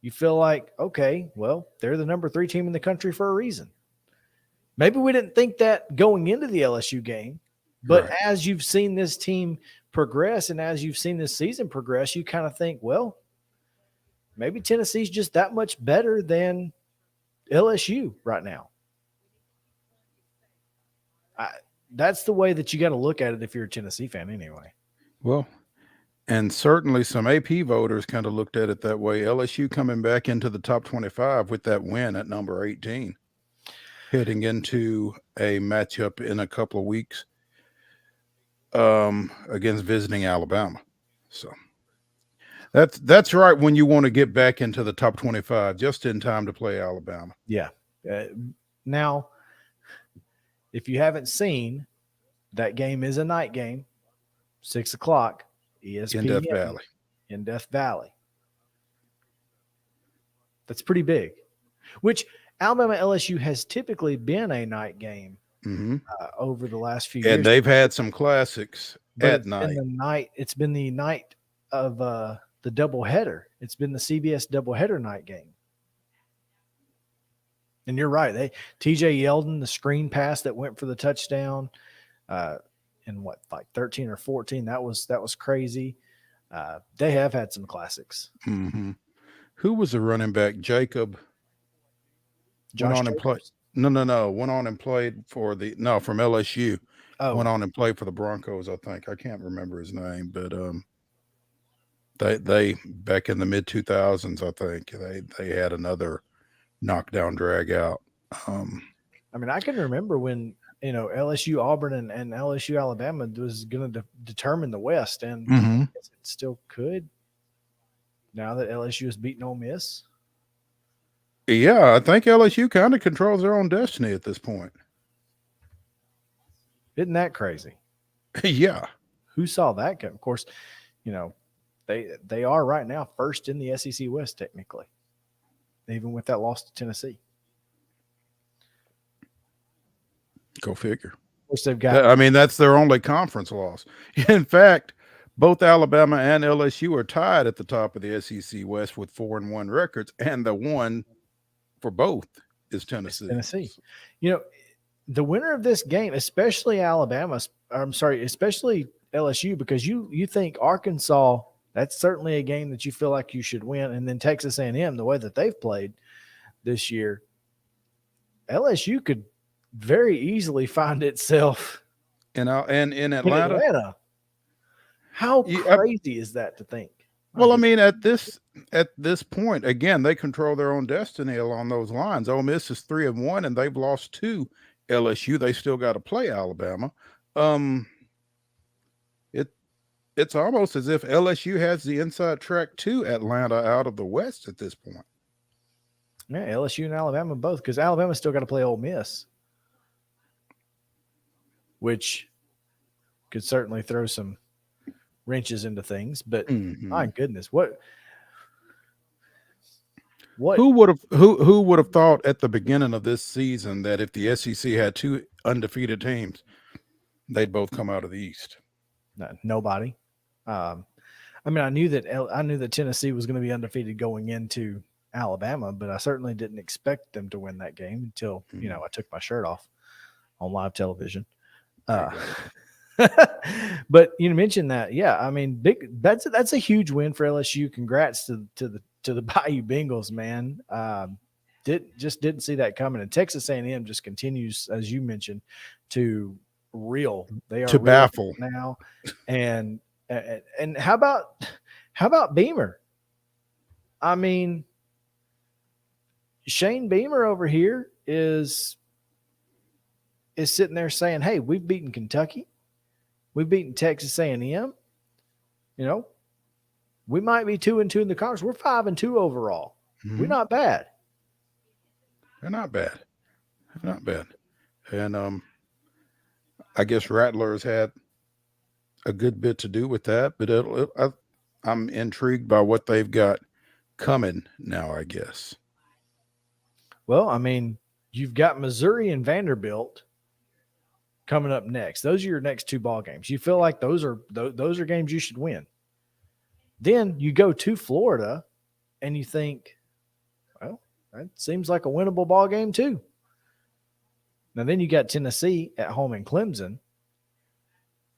you feel like, okay, well, they're the number 3 team in the country for a reason. Maybe we didn't think that going into the LSU game, but right. As you've seen this team progress and as you've seen this season progress, you kind of think, well, maybe Tennessee's just that much better than LSU right now. That's the way that you got to look at it if you're a Tennessee fan anyway. Well, and certainly some AP voters kind of looked at it that way. LSU coming back into the top 25 with that win at number 18, heading into a matchup in a couple of weeks against visiting Alabama. So that's right, when you want to get back into the top 25 just in time to play Alabama. Yeah. Now, if you haven't seen, that game is a night game, 6 o'clock, ESPN. In Death Valley. In Death Valley. That's pretty big. Which Alabama LSU has typically been a night game over the last few years. And they've had some classics at night. It's been the night of the doubleheader. It's been the CBS doubleheader night game. And you're right. TJ Yeldon, the screen pass that went for the touchdown in what, like 13 or 14. That was crazy. They have had some classics. Mm-hmm. Who was the running back? Jacob. Josh went on and played. No. Went on and played from LSU. Oh. Went on and played for the Broncos, I think. I can't remember his name, but they back in the mid 2000s, I think they had another knockdown drag out. I mean, I can remember when LSU Auburn and LSU Alabama was going to determine the West, and it still could. Now that LSU has beaten Ole Miss. Yeah, I think LSU kind of controls their own destiny at this point. Isn't that crazy? Yeah. Who saw that come? Of course, they are right now first in the SEC West technically, even with that loss to Tennessee. Go figure. Of course, they've got. I mean, that's their only conference loss. In fact, both Alabama and LSU are tied at the top of the SEC West with 4-1 records, and the one for both is Tennessee. The winner of this game, especially especially LSU, because you think Arkansas, that's certainly a game that you feel like you should win, and then Texas A&M, the way that they've played this year, LSU could very easily find itself in Atlanta. How crazy is that to think? Well, I mean, at this point, again, they control their own destiny along those lines. Ole Miss is 3-1, and they've lost to LSU. They still got to play Alabama. It's almost as if LSU has the inside track to Atlanta out of the West at this point. Yeah, LSU and Alabama both, because Alabama's still got to play Ole Miss, which could certainly throw some wrenches into things. But my goodness, what who would have thought at the beginning of this season that if the SEC had two undefeated teams, they'd both come out of the East? Nobody. I mean, I knew that Tennessee was going to be undefeated going into Alabama, but I certainly didn't expect them to win that game until I took my shirt off on live television. But you mentioned that, yeah. I mean, that's a huge win for LSU. Congrats to the Bayou Bengals, man. Didn't see that coming. And Texas A&M just continues, as you mentioned, to reel. They are to baffle now. And how about Beamer? I mean, Shane Beamer over here is sitting there saying, "Hey, we've beaten Kentucky, we've beaten Texas A&M. We might be 2-2 in the conference. We're 5-2 overall. We're not bad. They're not bad. And I guess Rattler's had a good bit to do with that, but I'm intrigued by what they've got coming now, I guess. Well, I mean, you've got Missouri and Vanderbilt coming up next. Those are your next two ball games. You feel like those are games you should win. Then you go to Florida and you think, well, that seems like a winnable ball game too. Now then you got Tennessee at home in Clemson,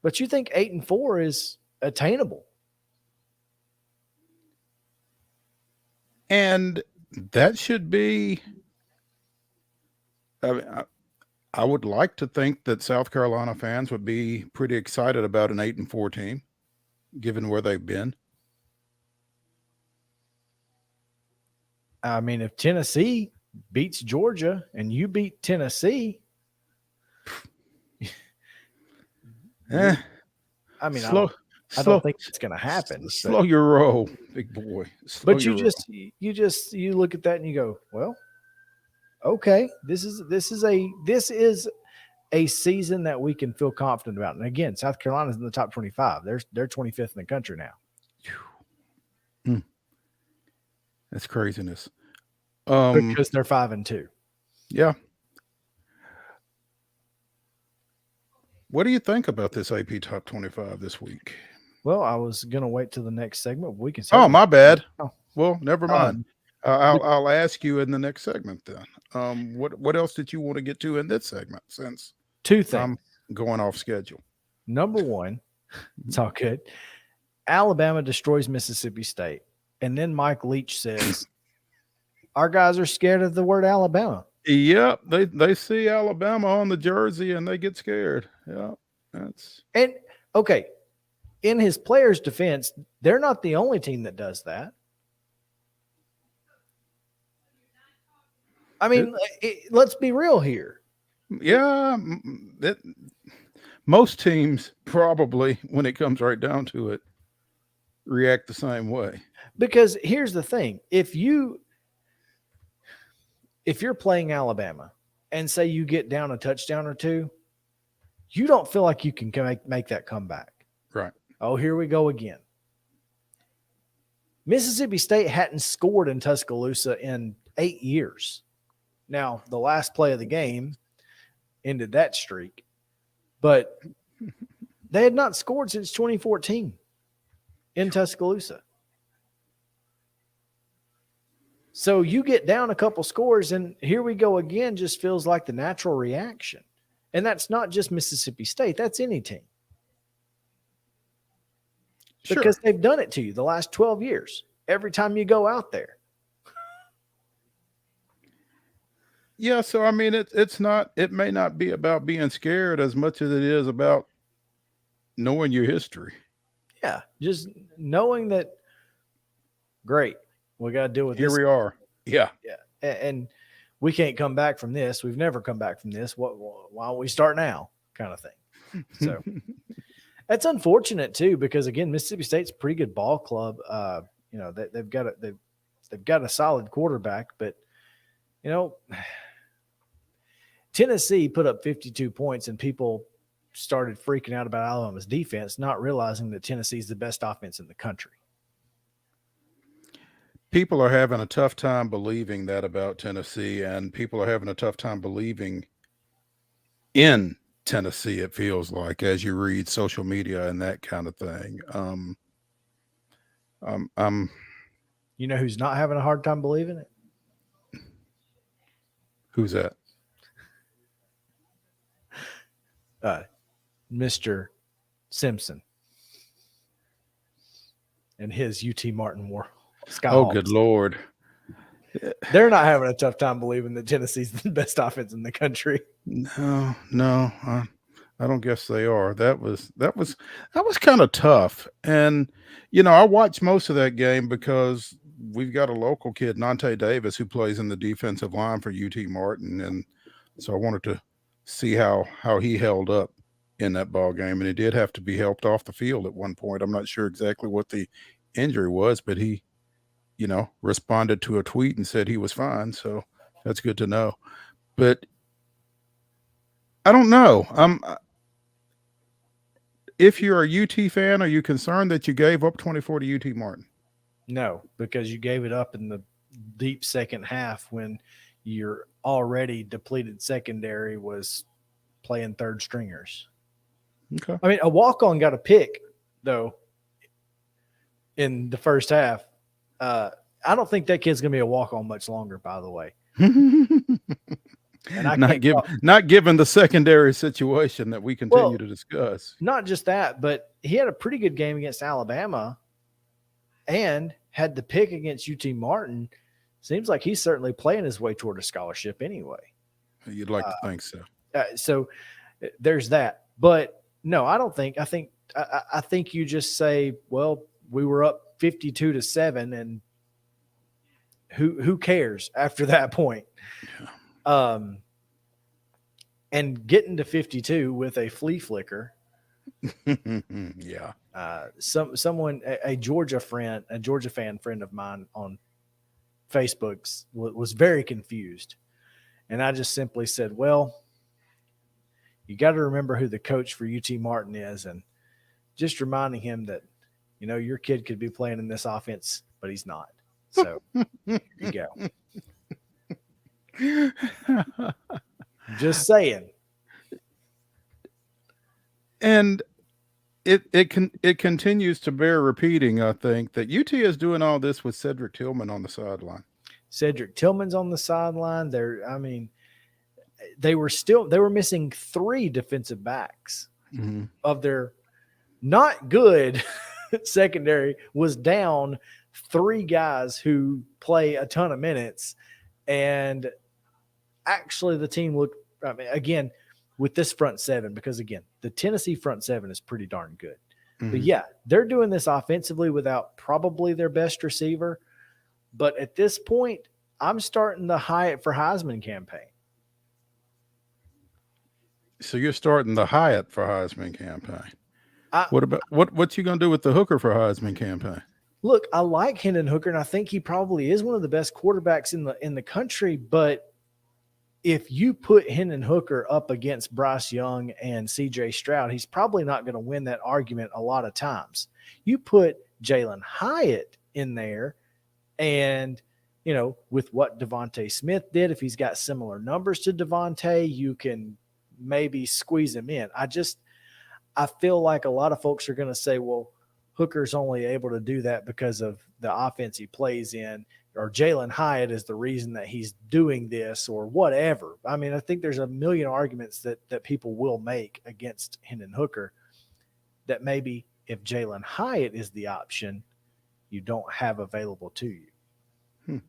but you think 8-4 is attainable. And that should be, I would like to think that South Carolina fans would be pretty excited about an 8-4 team, given where they've been. I mean, if Tennessee beats Georgia and you beat Tennessee, I mean, I don't think it's going to happen. Slow your roll, big boy. But you look at that and you go, well, okay, this is a season that we can feel confident about. And again, South Carolina's in the top 25. They're 25th in the country now. That's craziness. because they're 5-2. Yeah. What do you think about this AP Top 25 this week? Well, I was going to wait till the next segment. We can. Oh, my bad. Oh. Well, never mind. I'll ask you in the next segment then. What else did you want to get to in this segment since two things? I'm going off schedule. Number one, it's all good. Alabama destroys Mississippi State. And then Mike Leach says, our guys are scared of the word Alabama. Yep. They see Alabama on the jersey and they get scared. Yeah. And okay. In his players' defense, they're not the only team that does that. I mean, let's be real here. Yeah. Most teams probably, when it comes right down to it, react the same way. Because here's the thing. If you're playing Alabama and say you get down a touchdown or two, you don't feel like you can make that comeback. Right. Oh, here we go again. Mississippi State hadn't scored in Tuscaloosa in 8 years. Now, the last play of the game ended that streak, but they had not scored since 2014 in Tuscaloosa. So you get down a couple scores, and here we go again, just feels like the natural reaction. And that's not just Mississippi State. That's any team. Because they've done it to you the last 12 years, every time you go out there. Yeah, so I mean, it may not be about being scared as much as it is about knowing your history. Yeah, just knowing that, great, we got to deal with this. Here we are. Yeah. Yeah, and we can't come back from this. We've never come back from this. Why don't we start now kind of thing? So that's unfortunate too, because again, Mississippi State's a pretty good ball club. They've got a solid quarterback, but Tennessee put up 52 points and people started freaking out about Alabama's defense, not realizing that Tennessee's the best offense in the country. People are having a tough time believing that about Tennessee, and people are having a tough time believing in Tennessee, it feels like, as you read social media and that kind of thing. You know who's not having a hard time believing it? Who's that? Mr. Simpson and his UT Martin War. Oh, good Lord. They're not having a tough time believing that Tennessee's the best offense in the country. No, I don't guess they are. That was kind of tough. And, I watched most of that game because we've got a local kid, Nante Davis, who plays in the defensive line for UT Martin. And so I wanted to see how he held up in that ball game. And he did have to be helped off the field at one point. I'm not sure exactly what the injury was, but he, responded to a tweet and said he was fine. So that's good to know. But I don't know. If you're a UT fan, are you concerned that you gave up 24 to UT Martin? No, because you gave it up in the deep second half when your already depleted secondary was playing third stringers. Okay. I mean, a walk-on got a pick, though, in the first half. I don't think that kid's going to be a walk-on much longer, by the way. And not given the secondary situation that we continue to discuss. Not just that, but he had a pretty good game against Alabama and had the pick against UT Martin. Seems like he's certainly playing his way toward a scholarship anyway. You'd like to think so. So there's that. But no, I don't think. I think you just say, well, we were up 52-7, and who cares after that point? Yeah. And getting to 52 with a flea flicker. Yeah. Someone, a Georgia fan friend of mine on Facebook was very confused. And I just simply said, well, you got to remember who the coach for UT Martin is, and just reminding him that, your kid could be playing in this offense, but he's not. So here you go. Just saying. And it continues to bear repeating, I think, that UT is doing all this with Cedric Tillman on the sideline. Cedric Tillman's on the sideline. They were missing 3 defensive backs of their not good secondary was down 3 guys who play a ton of minutes. And actually the team looked, again, with this front 7, because again, the Tennessee front 7 is pretty darn good. But yeah, they're doing this offensively without probably their best receiver. But at this point, I'm starting the Hyatt for Heisman campaign. So you're starting the Hyatt for Heisman campaign. What about what you gonna do with the Hooker for Heisman campaign? Look, I like Hendon Hooker, and I think he probably is one of the best quarterbacks in the country. But if you put Hendon Hooker up against Bryce Young and C.J. Stroud, he's probably not going to win that argument a lot of times. You put Jalen Hyatt in there, and with what Devontae Smith did, if he's got similar numbers to Devontae, you can maybe squeeze him in. I feel like a lot of folks are going to say, well, Hooker's only able to do that because of the offense he plays in, or Jalen Hyatt is the reason that he's doing this, or whatever. I mean, I think there's a million arguments that people will make against Hendon Hooker that maybe if Jalen Hyatt is the option, you don't have available to you.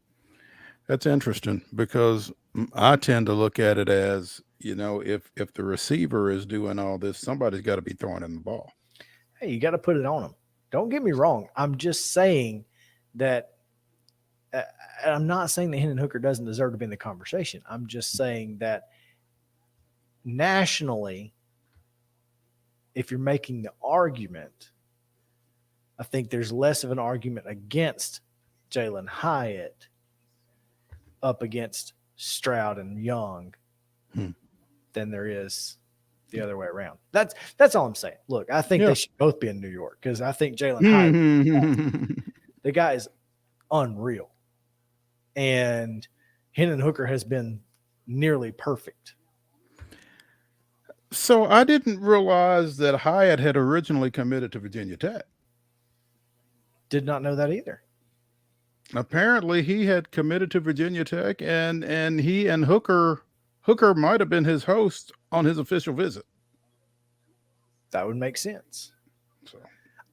That's interesting, because I tend to look at it as, if the receiver is doing all this, somebody's got to be throwing in the ball. Hey, you got to put it on them. Don't get me wrong. I'm just saying that I'm not saying that Hendon Hooker doesn't deserve to be in the conversation. I'm just saying that nationally, if you're making the argument, I think there's less of an argument against Jalen Hyatt up against Stroud and Young than there is the other way around. That's all I'm saying. Look, I think they should both be in New York, because I think Jalen Hyatt, the guy is unreal. And Hendon Hooker has been nearly perfect. So I didn't realize that Hyatt had originally committed to Virginia Tech. Did not know that either. Apparently he had committed to Virginia Tech, and he and Hooker might have been his host on his official visit. That would make sense. So,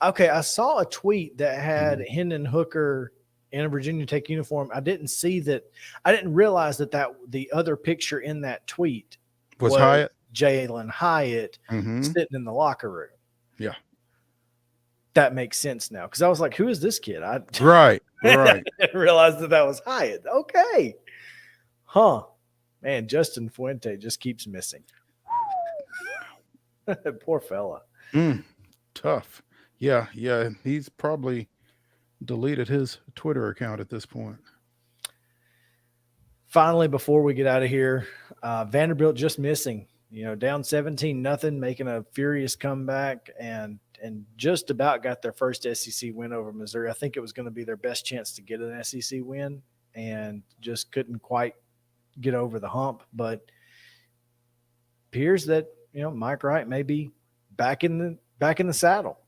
okay, I saw a tweet that had Hendon Hooker in a Virginia Tech uniform. I didn't see that. I didn't realize that the other picture in that tweet was Hyatt, Jalen Hyatt, sitting in the locker room. Yeah. That makes sense now, because I was like, who is this kid? Right. I didn't realize that was Hyatt. Okay. Huh. Man, Justin Fuente just keeps missing. Poor fella. Tough. Yeah. He's probably deleted his Twitter account at this point. Finally, before we get out of here, Vanderbilt just missing. Down 17-0, making a furious comeback, and just about got their first SEC win over Missouri. I think it was going to be their best chance to get an SEC win, and just couldn't quite get over the hump. But appears that Mike Wright may be back in the saddle.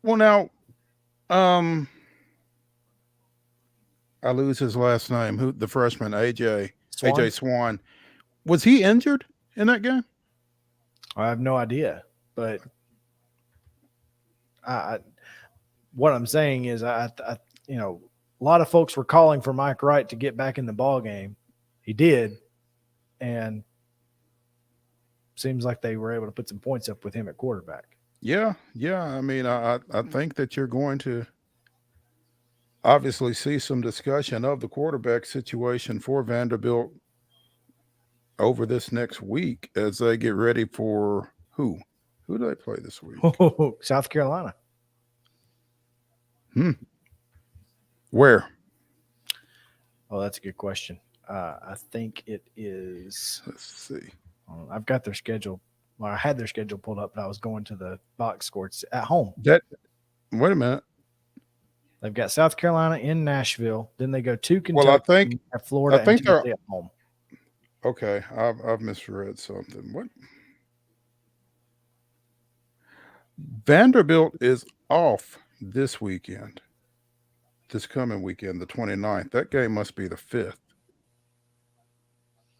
Well, now, I lose his last name. Who, the freshman, AJ Swan. Was he injured in that game? I have no idea, but what I'm saying is, a lot of folks were calling for Mike Wright to get back in the ball game. He did, and seems like they were able to put some points up with him at quarterback. Yeah. I mean, I think that you're going to obviously see some discussion of the quarterback situation for Vanderbilt over this next week as they get ready for who? Who do they play this week? South Carolina. Where? Oh, that's a good question. I think it is. Let's see. I've got their schedule. Well, I had their schedule pulled up, but I was going to the box scores at home. Wait a minute. They've got South Carolina in Nashville. Then they go to Kentucky, Well, I think Florida, I think and Tennessee at home. okay. I've misread something. What? Vanderbilt is off this weekend. This coming weekend, the 29th. That game must be the 5th.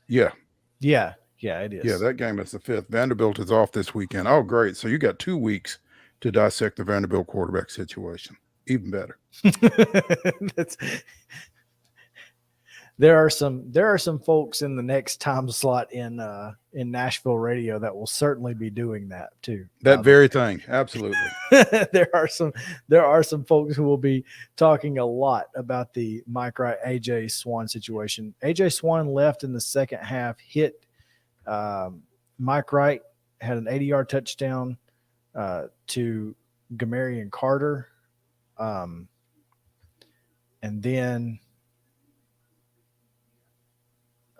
Yeah. Yeah, it is. Yeah, that game is the 5th. Vanderbilt is off this weekend. Oh, great. So you got 2 weeks to dissect the Vanderbilt quarterback situation. Even better. There are some folks in the next time slot in Nashville radio that will certainly be doing that too. That very thing. Absolutely. there are some folks who will be talking a lot about the Mike Wright, AJ Swan situation. AJ Swan left in the second half, hit Mike Wright, had an 80-yard touchdown to Gamarian Carter. And then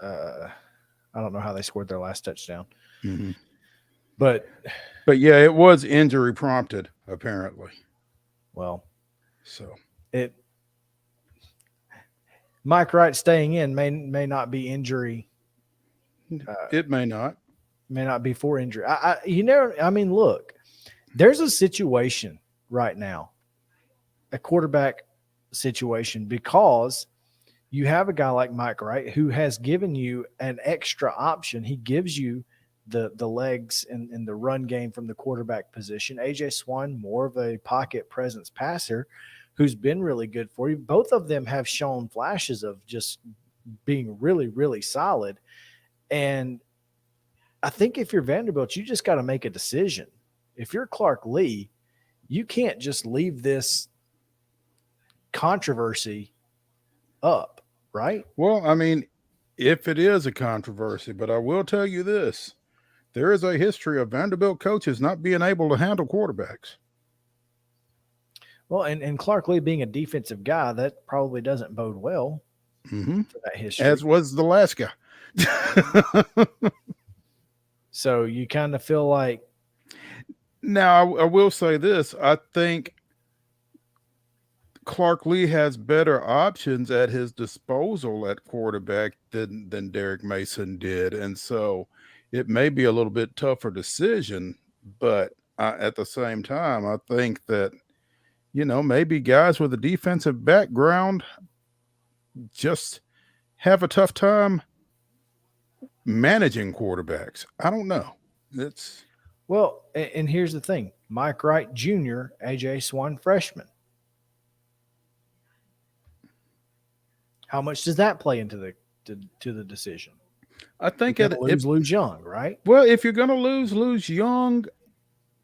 I don't know how they scored their last touchdown. Mm-hmm. But yeah, it was injury prompted, apparently. Well, so Mike Wright staying in may not be injury. It may not be for injury. Look, there's a situation right now, a quarterback situation, because you have a guy like Mike Wright who has given you an extra option. He gives you the legs in the run game from the quarterback position. AJ Swan, more of a pocket presence passer who's been really good for you. Both of them have shown flashes of just being really, really solid. And I think if you're Vanderbilt, you just got to make a decision. If you're Clark Lee, you can't just leave this controversy up, right? Well, I mean, if it is a controversy, but I will tell you this. There is a history of Vanderbilt coaches not being able to handle quarterbacks. Well, and Clark Lee being a defensive guy, that probably doesn't bode well for that history. As was the last guy. So you kind of feel like. Now, I will say this. I think Clark Lee has better options at his disposal at quarterback than Derek Mason did. And so it may be a little bit tougher decision, but at the same time, I think that, maybe guys with a defensive background just have a tough time managing quarterbacks. I don't know. Well, and here's the thing. Mike Wright Jr., AJ Swan freshman. How much does that play into the decision? I think lose young, right? Well, if you're going to lose young,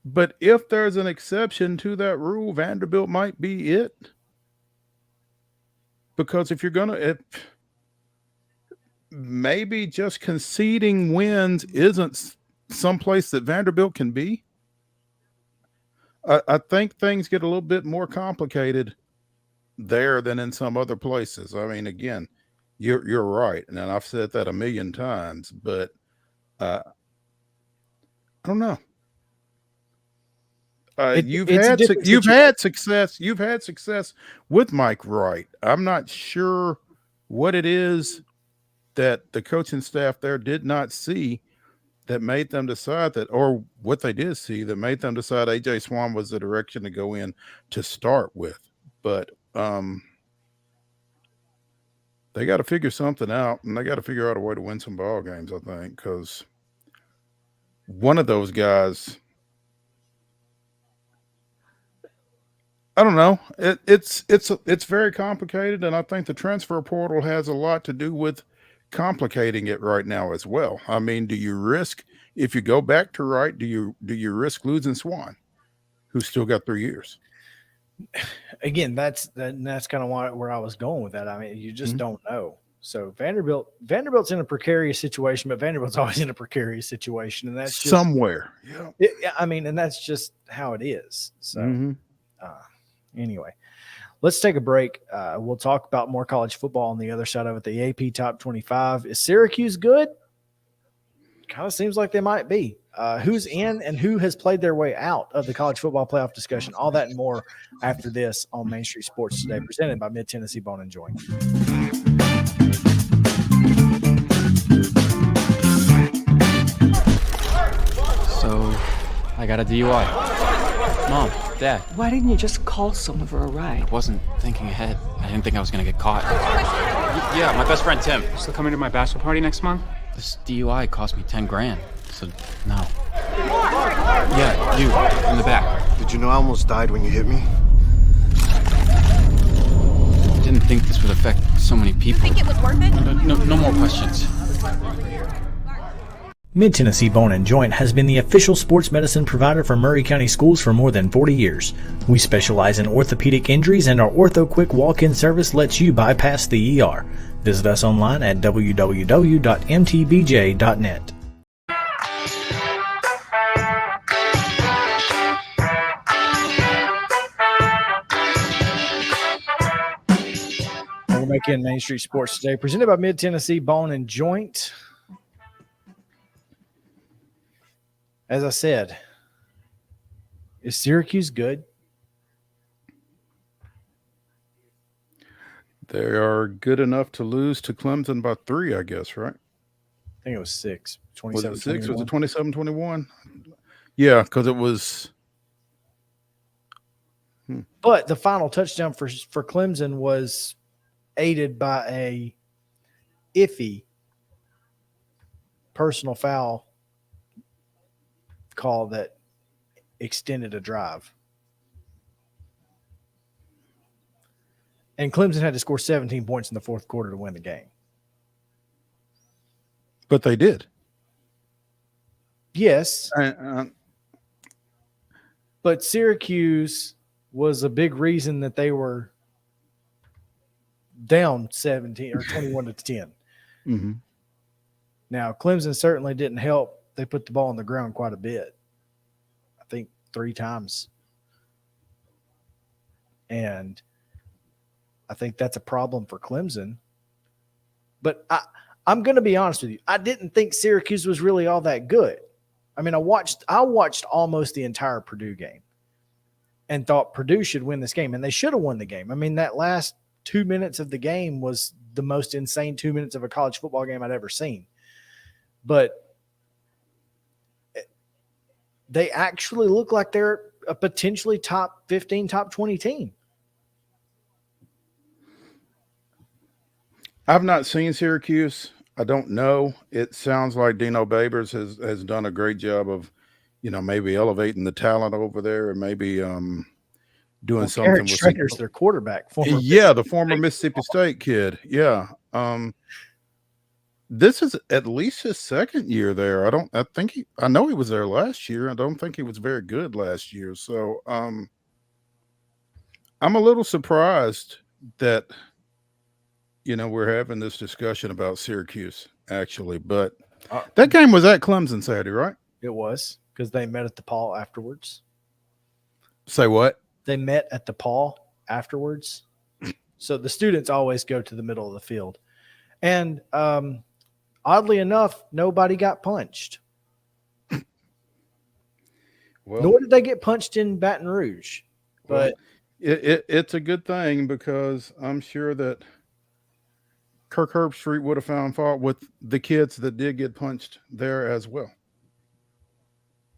but if there's an exception to that rule, Vanderbilt might be it. Because if you're going to, maybe just conceding wins isn't someplace that Vanderbilt can be. I think things get a little bit more complicated there than in some other places. I mean, again, you're right, and I've said that a million times, but I don't know. You've had success with Mike Wright. I'm not sure what it is that the coaching staff there did not see that made them decide that, or what they did see that made them decide AJ Swan was the direction to go in to start with. But they got to figure something out, and they got to figure out a way to win some ball games, I think, because one of those guys, I don't know. It's very complicated, and I think the transfer portal has a lot to do with complicating it right now as well. I mean, do you risk, if you go back to Wright, do you risk losing Swan, who's still got 3 years? Again, that's kind of where I was going with that. I mean, you just don't know. So Vanderbilt's in a precarious situation, but Vanderbilt's always in a precarious situation, and that's just, somewhere. Yeah. And that's just how it is. So anyway, let's take a break. We'll talk about more college football on the other side of it. The AP Top 25. Is Syracuse good? kind of seems like they might be. Who's in and who has played their way out of the college football playoff discussion? All that and more after this on Main Street Sports Today, presented by Mid-Tennessee Bone and Joint. So, I got a DUI. Mom, Dad. Why didn't you just call someone for a ride? I wasn't thinking ahead. I didn't think I was gonna get caught. Yeah, my best friend Tim. Still coming to my bachelor party next month? This DUI cost me 10 grand. So, no. Yeah, you, in the back. Did you know I almost died when you hit me? I didn't think this would affect so many people. You think it was worth it? No more questions. Mid-Tennessee Bone and Joint has been the official sports medicine provider for Maury County Schools for more than 40 years. We specialize in orthopedic injuries, and our Ortho Quick walk-in service lets you bypass the ER. Visit us online at www.mtbj.net. We'll make in Main Street Sports Today, presented by Mid-Tennessee Bone and Joint. As I said, is Syracuse good? They are good enough to lose to Clemson by 3, I guess, right? I think it was 6. Was it 6? Was it 27-21? Yeah, because it was. But the final touchdown for Clemson was aided by a iffy personal foul call that extended a drive. And Clemson had to score 17 points in the fourth quarter to win the game. But they did. Yes. But Syracuse was a big reason that they were down 17 or 21 to 10. Mm-hmm. Now, Clemson certainly didn't help. They put the ball on the ground quite a bit. I think 3 times. And I think that's a problem for Clemson. But I'm going to be honest with you. I didn't think Syracuse was really all that good. I mean, I watched almost the entire Purdue game and thought Purdue should win this game, and they should have won the game. I mean, that last 2 minutes of the game was the most insane 2 minutes of a college football game I'd ever seen. But they actually look like they're a potentially top 15, top 20 team. I've not seen Syracuse. I don't know. It sounds like Dino Babers has done a great job of, maybe elevating the talent over there and maybe doing something Eric with Schrader's their quarterback. The former Mississippi State kid. Yeah. This is at least his second year there. I know he was there last year. I don't think he was very good last year. So I'm a little surprised that we're having this discussion about Syracuse, actually. But that game was at Clemson Saturday, right? It was, because they met at the Paul afterwards. Say what? They met at the Paul afterwards. So the students always go to the middle of the field. And oddly enough, nobody got punched. Well, nor did they get punched in Baton Rouge. But it's a good thing, because I'm sure that Kirk Herbstreit would have found fault with the kids that did get punched there as well.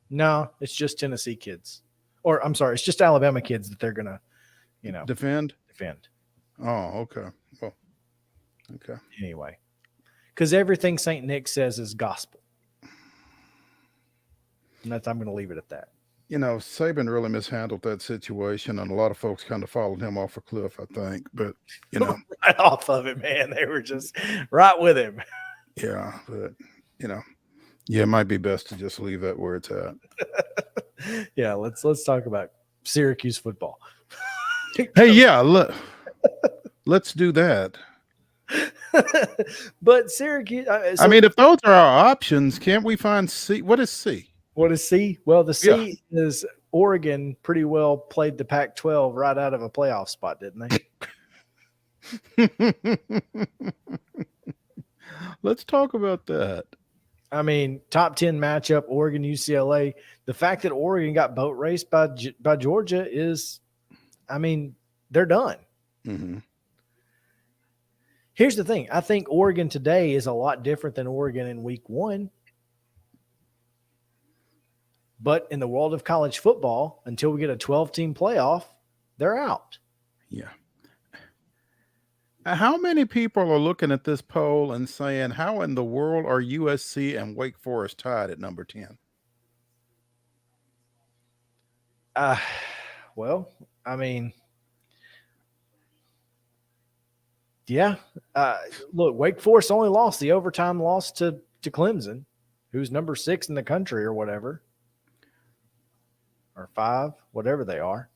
No, it's just Tennessee kids. Or I'm sorry, it's just Alabama kids that they're going to, defend. Oh, okay. Well, okay. Anyway, because everything St. Nick says is gospel. And I'm going to leave it at that. Saban really mishandled that situation, and a lot of folks kind of followed him off a cliff, I think. But, right off of it, man. They were just right with him. Yeah, but, it might be best to just leave that where it's at. Yeah, let's talk about Syracuse football. Hey, yeah, let's do that. But Syracuse, I mean, if those are our options, can't we find C? What is C? What is C? Well, the C is Oregon pretty well played the Pac-12 right out of a playoff spot, didn't they? Let's talk about that. I mean, top 10 matchup, Oregon, UCLA. The fact that Oregon got boat raced by Georgia is, I mean, they're done. Mm-hmm. Here's the thing. I think Oregon today is a lot different than Oregon in week 1. But in the world of college football, until we get a 12-team playoff, they're out. Yeah. How many people are looking at this poll and saying, how in the world are USC and Wake Forest tied at number 10? Well, I mean, yeah. Look, Wake Forest only lost the overtime loss to Clemson, who's number 6 in the country or whatever. Or 5, whatever they are.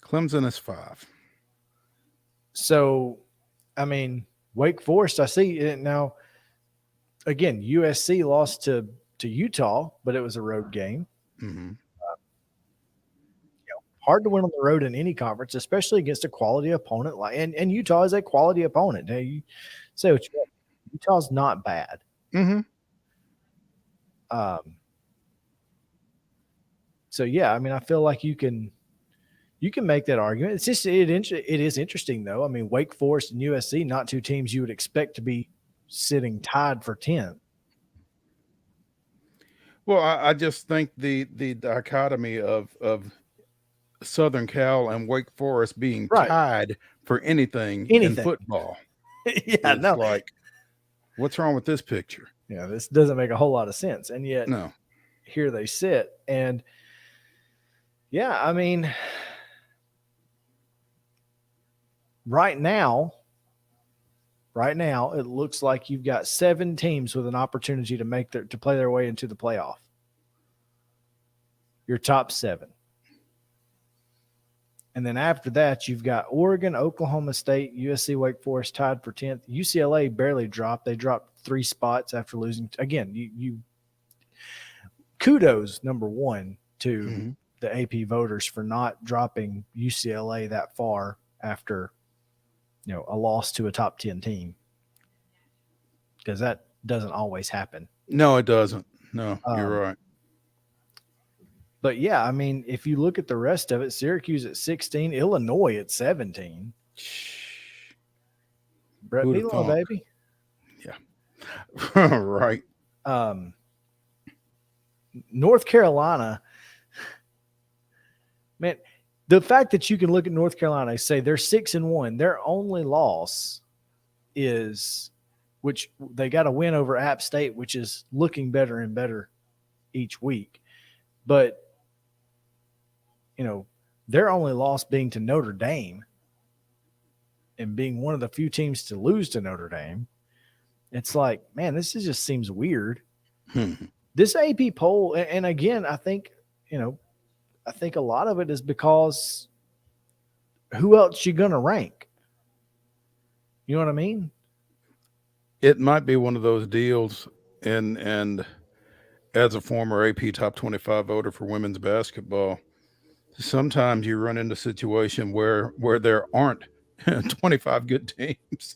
Clemson is 5. So, I mean, Wake Forest, I see it now. Again, USC lost to Utah, but it was a road game. Mm-hmm. Hard to win on the road in any conference, especially against a quality opponent. And Utah is a quality opponent. Now, you say what you want. Utah's not bad. Mm-hmm. So yeah, I mean, I feel like you can make that argument. It's just it is interesting though. I mean, Wake Forest and USC, not two teams you would expect to be sitting tied for 10th. Well, I just think the dichotomy of Southern Cal and Wake Forest being tied for anything in football. Yeah, no. Like, what's wrong with this picture? Yeah, this doesn't make a whole lot of sense. And yet here they sit. And yeah, I mean, right now, it looks like you've got 7 teams with an opportunity to play their way into the playoff. Your top 7. And then after that, you've got Oregon, Oklahoma State, USC, Wake Forest tied for 10th. UCLA barely dropped. They dropped 3 spots after losing. Again, you kudos, number 1, to the AP voters for not dropping UCLA that far after, a loss to a top 10 team. Because that doesn't always happen. No, it doesn't. No, you're right. But yeah, I mean, if you look at the rest of it, Syracuse at 16, Illinois at 17. Brett Bielema, baby. Yeah. Right. North Carolina, man, the fact that you can look at North Carolina and say they're 6-1, their only loss is, which they got a win over App State, which is looking better and better each week. But their only loss being to Notre Dame and being one of the few teams to lose to Notre Dame. It's like, man, this just seems weird. This AP poll, and again, I think a lot of it is because who else you going to rank? You know what I mean? It might be one of those deals, and as a former AP top 25 voter for women's basketball, sometimes you run into a situation where there aren't 25 good teams.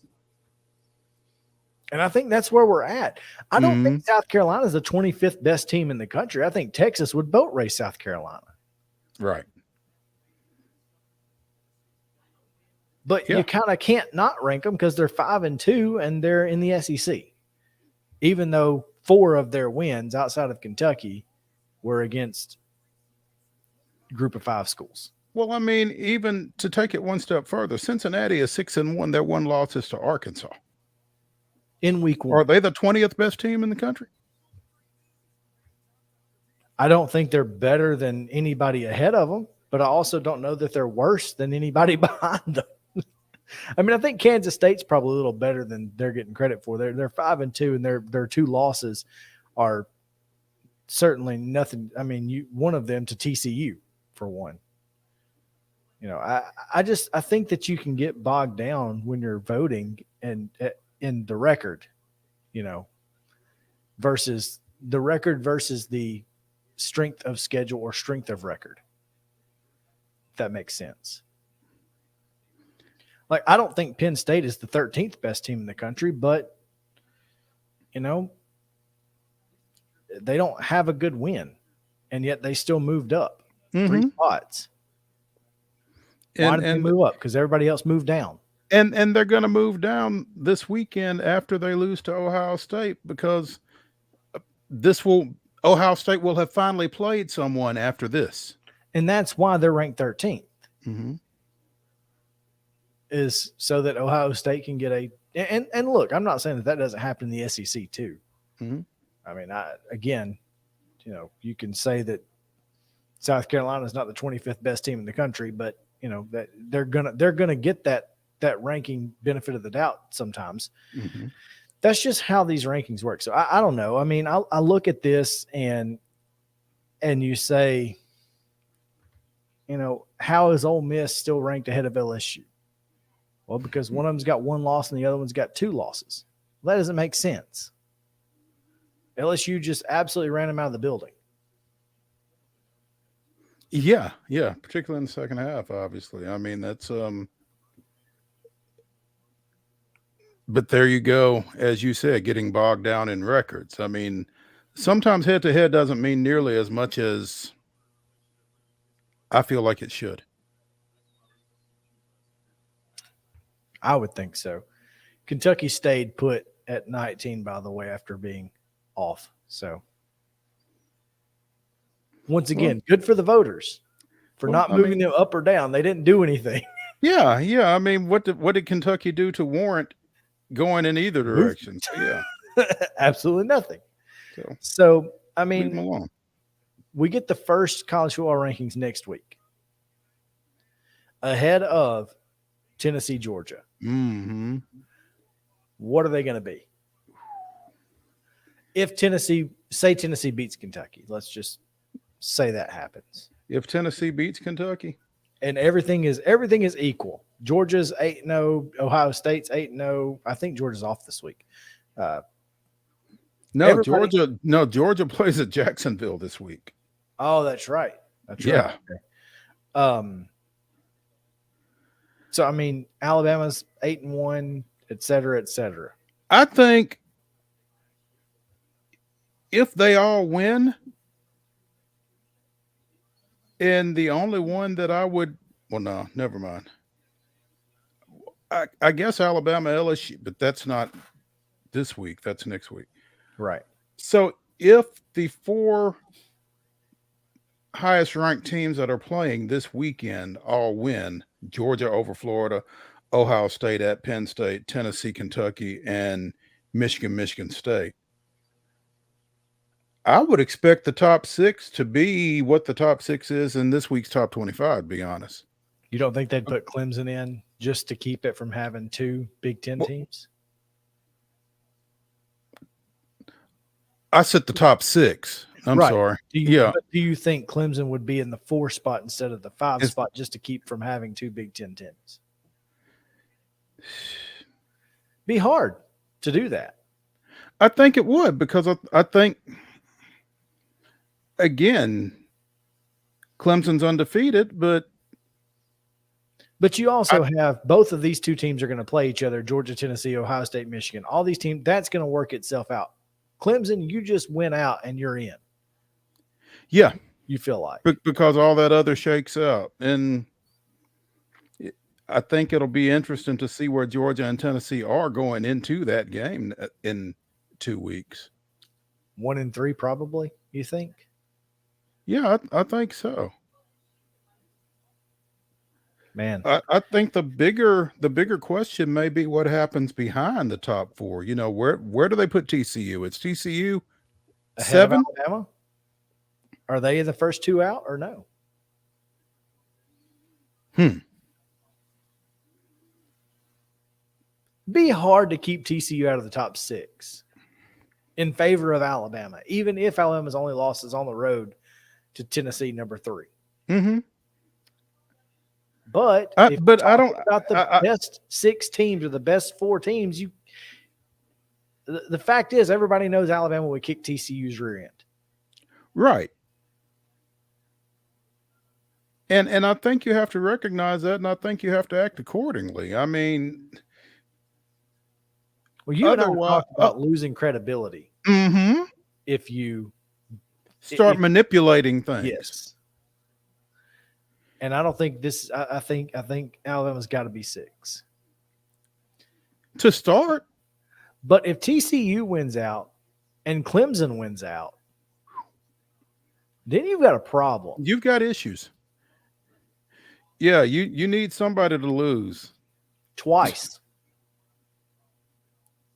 And I think that's where we're at. I don't think South Carolina is the 25th best team in the country. I think Texas would boat race South Carolina. Right. But you kind of can't not rank them because they're 5-2 and they're in the SEC. Even though 4 of their wins outside of Kentucky were against Group of 5 schools. Well, I mean, even to take it one step further, Cincinnati is 6-1. Their one loss is to Arkansas. In week 1. Are they the 20th best team in the country? I don't think they're better than anybody ahead of them, but I also don't know that they're worse than anybody behind them. I mean, I think Kansas State's probably a little better than they're getting credit for. They're 5-2, and their 2 losses are certainly nothing. I mean, one of them to TCU for one. I think that you can get bogged down when you're voting and in the record, versus the record versus the strength of schedule or strength of record. If that makes sense. Like, I don't think Penn State is the 13th best team in the country, but, they don't have a good win, and yet they still moved up 3 spots. Why did they move up? Because everybody else moved down. And they're going to move down this weekend after they lose to Ohio State, because Ohio State will have finally played someone after this. And that's why they're ranked 13th. Mm-hmm. Is so that Ohio State can get and look, I'm not saying that doesn't happen in the SEC too. Mm-hmm. I mean, you can say that South Carolina is not the 25th best team in the country, but that they're gonna get that ranking benefit of the doubt sometimes. Mm-hmm. That's just how these rankings work. So I don't know. I mean, I look at this and you say, how is Ole Miss still ranked ahead of LSU? Well, because one of them's got 1 loss and the other one's got 2 losses. Well, that doesn't make sense. LSU just absolutely ran them out of the building. Yeah, particularly in the second half, obviously. I mean, that's but there you go, as you said, getting bogged down in records. I mean, sometimes head-to-head doesn't mean nearly as much as I feel like it should. I would think so. Kentucky stayed put at 19, by the way, after being off. So once again, good for the voters for not moving them up or down. They didn't do anything. Yeah. I mean, what did Kentucky do to warrant going in either direction? So, yeah. Absolutely nothing. So I leave them mean, alone. We get the first college football rankings next week, ahead of Tennessee, Georgia. Mm-hmm. What are they going to be? If Tennessee beats Kentucky, let's just say that happens. If Tennessee beats Kentucky, and everything is equal. Georgia's 8-0, Ohio State's 8-0. I think Georgia's off this week. Georgia plays at Jacksonville this week. Oh, that's right. Yeah. Okay. So I mean, Alabama's 8-1, et cetera, et cetera. I think if they all win, and the only one that I would, well, no, never mind. I guess Alabama, LSU, but that's not this week. That's next week. Right. So if the 4 highest ranked teams that are playing this weekend all win, Georgia over Florida, Ohio State at Penn State, Tennessee, Kentucky, and Michigan State, I would expect the top 6 to be what the top 6 is in this week's top 25, to be honest. You don't think they'd put Clemson in just to keep it from having 2 Big Ten teams? I said the top 6. I'm sorry. Do you think Clemson would be in the 4 spot instead of the 5 spot just to keep from having 2 Big Ten teams? Be hard to do that. I think it would, because I think, again, Clemson's undefeated, but you also have both of these 2 teams are going to play each other, Georgia, Tennessee, Ohio State, Michigan. All these teams, that's going to work itself out. Clemson, you just went out and you're in. Yeah. You feel like. Because all that other shakes out. And I think it'll be interesting to see where Georgia and Tennessee are going into that game in 2 weeks. 1-3 probably, you think? Yeah, I think so. Man, I think the bigger question may be what happens behind the top 4. Where do they put TCU? It's TCU ahead 7. of Alabama? Are they the first 2 out or no? Be hard to keep TCU out of the top 6 in favor of Alabama, even if Alabama's only loss is on the road to Tennessee, number 3. Mm-hmm. But I don't about the best 6 teams or the best 4 teams. The fact is, everybody knows Alabama would kick TCU's rear end. Right. And I think you have to recognize that, and I think you have to act accordingly. I mean, well, you and I talked about losing credibility mm-hmm. if you Start manipulating things. Yes. And I don't think this. I think Alabama's got to be 6 to start. But if TCU wins out and Clemson wins out, then you've got a problem. You've got issues. Yeah, you need somebody to lose twice.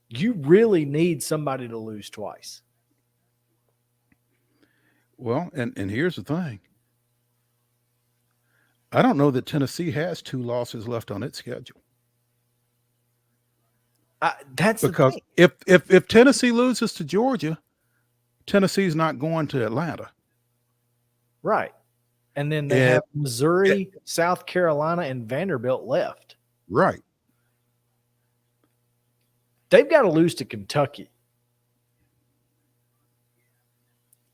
You really need somebody to lose twice. Well, and here's the thing. I don't know that Tennessee has 2 losses left on its schedule. That's because the thing. if Tennessee loses to Georgia, Tennessee's not going to Atlanta. Right. And then they have Missouri, South Carolina, and Vanderbilt left. Right. They've got to lose to Kentucky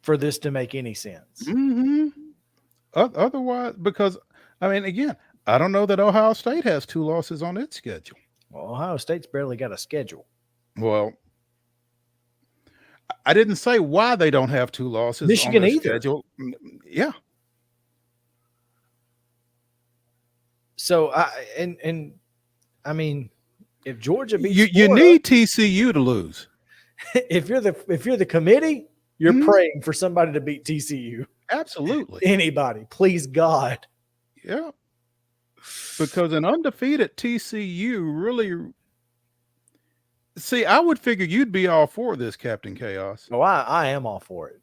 for this to make any sense. Mm-hmm. Otherwise, because, I mean, again, I don't know that Ohio State has 2 losses on its schedule. Well, Ohio State's barely got a schedule. Well, I didn't say why they don't have 2 losses Michigan on their either. schedule. Yeah. So, I mean, if Georgia beats you Florida, need TCU to lose. If you're the committee, you're praying for somebody to beat TCU. Absolutely. Anybody, please God. Yeah. Because an undefeated TCU really – see, I would figure you'd be all for this, Captain Chaos. Oh, I am all for it.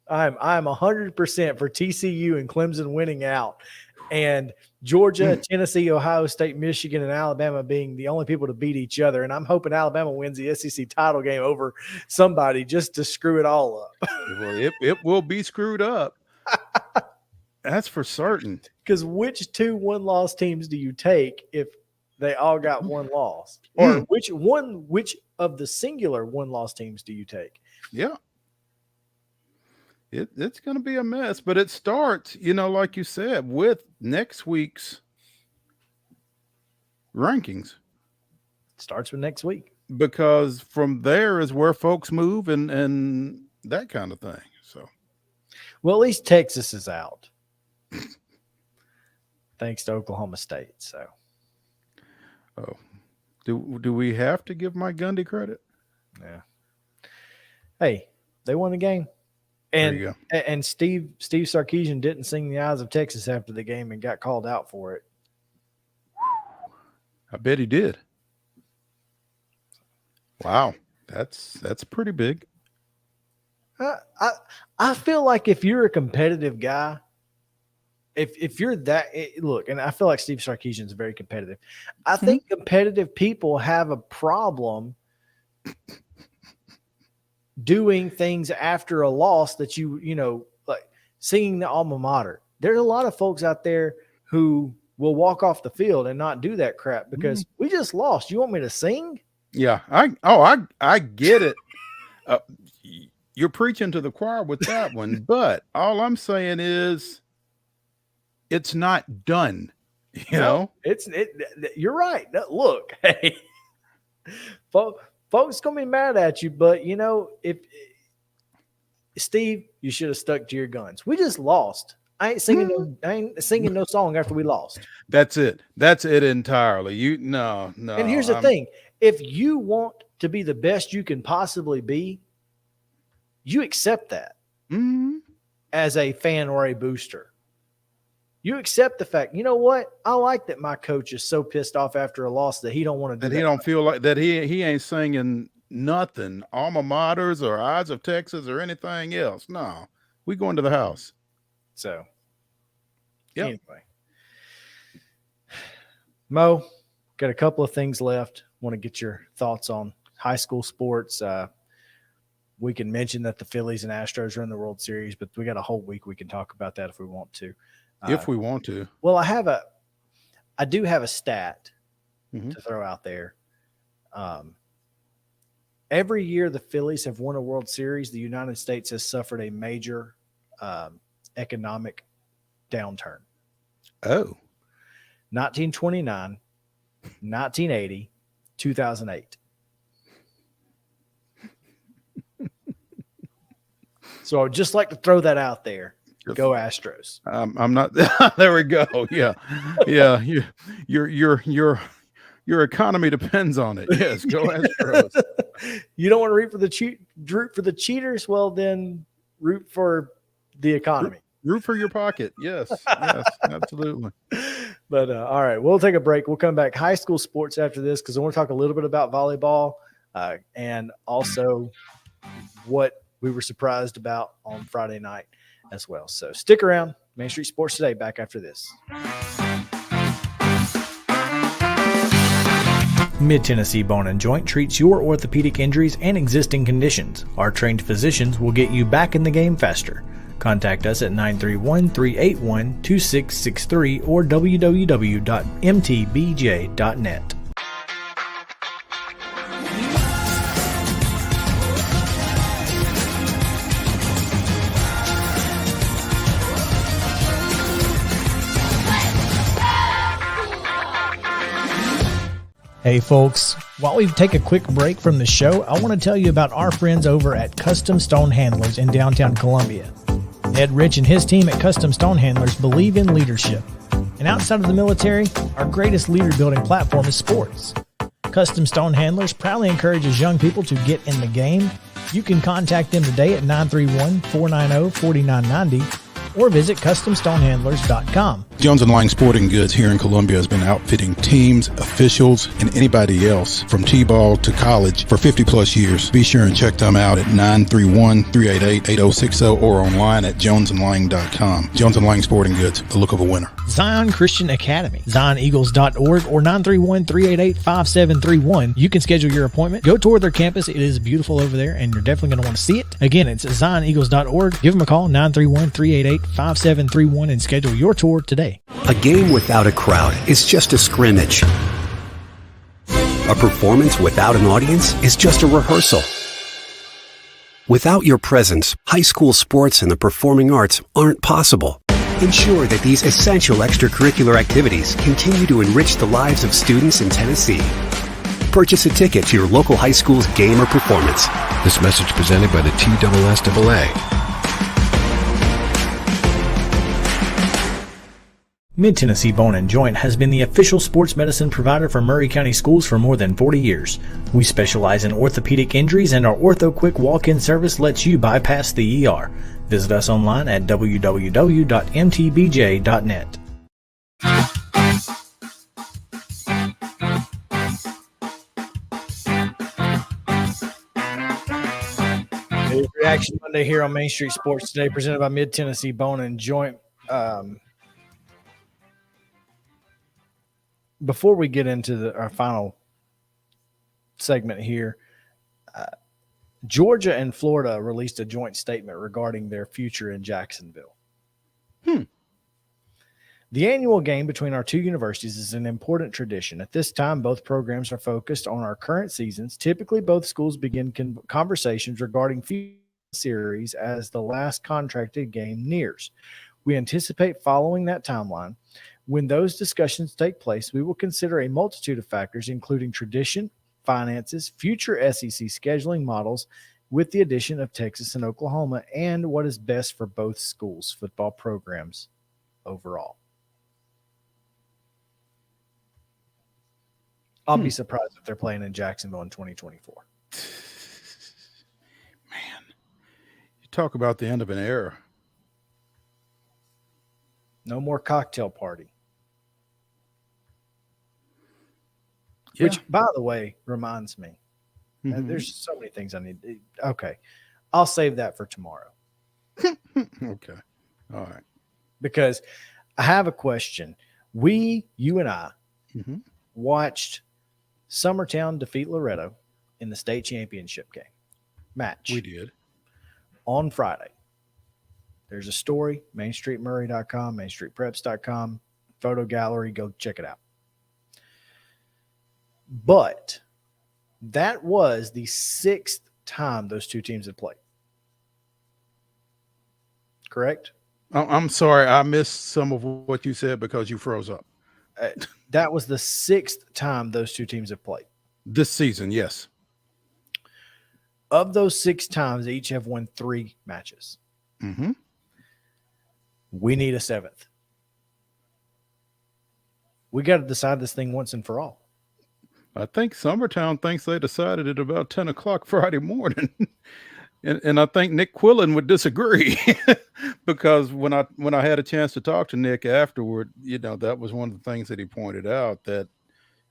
I'm 100% for TCU and Clemson winning out, and Georgia, Tennessee, Ohio State, Michigan, and Alabama being the only people to beat each other. And I'm hoping Alabama wins the SEC title game over somebody just to screw it all up. Well, it will be screwed up. That's for certain. Because which 2 1-loss teams do you take if they all got 1 loss? Or which of the singular 1-loss teams do you take? Yeah. It's going to be a mess, but it starts, like you said, with next week's rankings. It starts with next week. Because from there is where folks move and that kind of thing. So, well, at least Texas is out. Thanks to Oklahoma State. So, do we have to give Mike Gundy credit? Yeah. Hey, they won the game. And there you go. And Steve Sarkisian didn't sing the Eyes of Texas after the game and got called out for it. I bet he did. Wow, that's pretty big. I feel like if you're a competitive guy, if you're that look, and I feel like Steve Sarkisian is very competitive. I think competitive people have a problem doing things after a loss that you know, like singing the alma mater. There's a lot of folks out there who will walk off the field and not do that crap because we just lost. You want me to sing? Yeah, I get it. You're preaching to the choir with that one, but all I'm saying is it's not done. You know, you're right. Look, hey, folks gonna be mad at you, but you know, if Steve, you should have stuck to your guns. We just lost. I ain't singing no song after we lost. That's it. That's it entirely. No. And here's the thing: if you want to be the best you can possibly be, you accept that as a fan or a booster. You accept the fact, you know what? I like that my coach is so pissed off after a loss that he don't want to do that. He don't feel like that he ain't singing nothing, alma maters or Eyes of Texas or anything else. No, we going to the house. So, anyway. Mo, got a couple of things left. Want to get your thoughts on high school sports. We can mention that the Phillies and Astros are in the World Series, but we got a whole week we can talk about that if we want to. If we want to. Well, I do have a stat to throw out there. Every year the Phillies have won a World Series, the United States has suffered a major economic downturn. 1929, 1980, 2008. So I'd just like to throw that out there. Go Astros. I'm not. There we go. Yeah. Your economy depends on it. Yes. Go Astros. You don't want to root for the cheaters? Well, then root for the economy. Root for your pocket. Yes. Yes. Absolutely. But all right, we'll take a break. We'll come back. High school sports after this because I want to talk a little bit about volleyball and also what we were surprised about on Friday night as well. So stick around. Main Street Sports Today, back after this. Mid-Tennessee Bone and Joint treats your orthopedic injuries and existing conditions. Our trained physicians will get you back in the game faster. Contact us at 931-381-2663 or www.mtbj.net. Hey folks, while we take a quick break from the show, I want to tell you about our friends over at Custom Stone Handlers in downtown Columbia. Ed Rich and his team at Custom Stone Handlers believe in leadership. And outside of the military, our greatest leader building platform is sports. Custom Stone Handlers proudly encourages young people to get in the game. You can contact them today at 931-490-4990 or visit CustomStonehandlers.com. Jones & Lang Sporting Goods here in Columbia has been outfitting teams, officials, and anybody else from T-ball to college for 50-plus years. Be sure and check them out at 931-388-8060 or online at jonesandlang.com. Jones & Lang Sporting Goods, the look of a winner. Zion Christian Academy, ZionEagles.org or 931-388-5731. You can schedule your appointment. Go tour their campus. It is beautiful over there, and you're definitely going to want to see it. Again, it's ZionEagles.org. Give them a call, 931-388-5731, and schedule your tour today. A game without a crowd is just a scrimmage. A performance without an audience is just a rehearsal. Without your presence, high school sports and the performing arts aren't possible. Ensure that these essential extracurricular activities continue to enrich the lives of students in Tennessee. Purchase a ticket to your local high school's game or performance. This message presented by the TSSAA. Mid-Tennessee Bone and Joint has been the official sports medicine provider for Murray County Schools for more than 40 years. We specialize in orthopedic injuries, and our Ortho Quick walk-in service lets you bypass the ER. Visit us online at www.mtbj.net. Reaction Monday here on Main Street Sports Today, presented by Mid-Tennessee Bone and Joint. Before we get into our final segment here, Georgia and Florida released a joint statement regarding their future in Jacksonville. The annual game between our two universities is an important tradition. At this time, both programs are focused on our current seasons. Typically, both schools begin conversations regarding future series as the last contracted game nears. We anticipate following that timeline. When those discussions take place, we will consider a multitude of factors, including tradition, finances, future SEC scheduling models, with the addition of Texas and Oklahoma, and what is best for both schools' football programs overall. I'll be surprised if they're playing in Jacksonville in 2024. Man, you talk about the end of an era. No more cocktail party. Yeah. Which, by the way, reminds me, there's so many things I need. Okay. I'll save that for tomorrow. Okay. All right. Because I have a question. You and I watched Summertown defeat Loretto in the state championship game match. We did. On Friday. There's a story, mainstreetmurray.com, mainstreetpreps.com, photo gallery. Go check it out. But that was the 6th time those two teams had played. Correct? I'm sorry. I missed some of what you said because you froze up. That was the 6th time those two teams have played. This season, yes. Of those 6 times, they each have won 3 matches. Mm-hmm. We need a 7th. We got to decide this thing once and for all. I think Summertown thinks they decided it about 10 o'clock Friday morning. And I think Nick Quillen would disagree because when I had a chance to talk to Nick afterward, that was one of the things that he pointed out, that,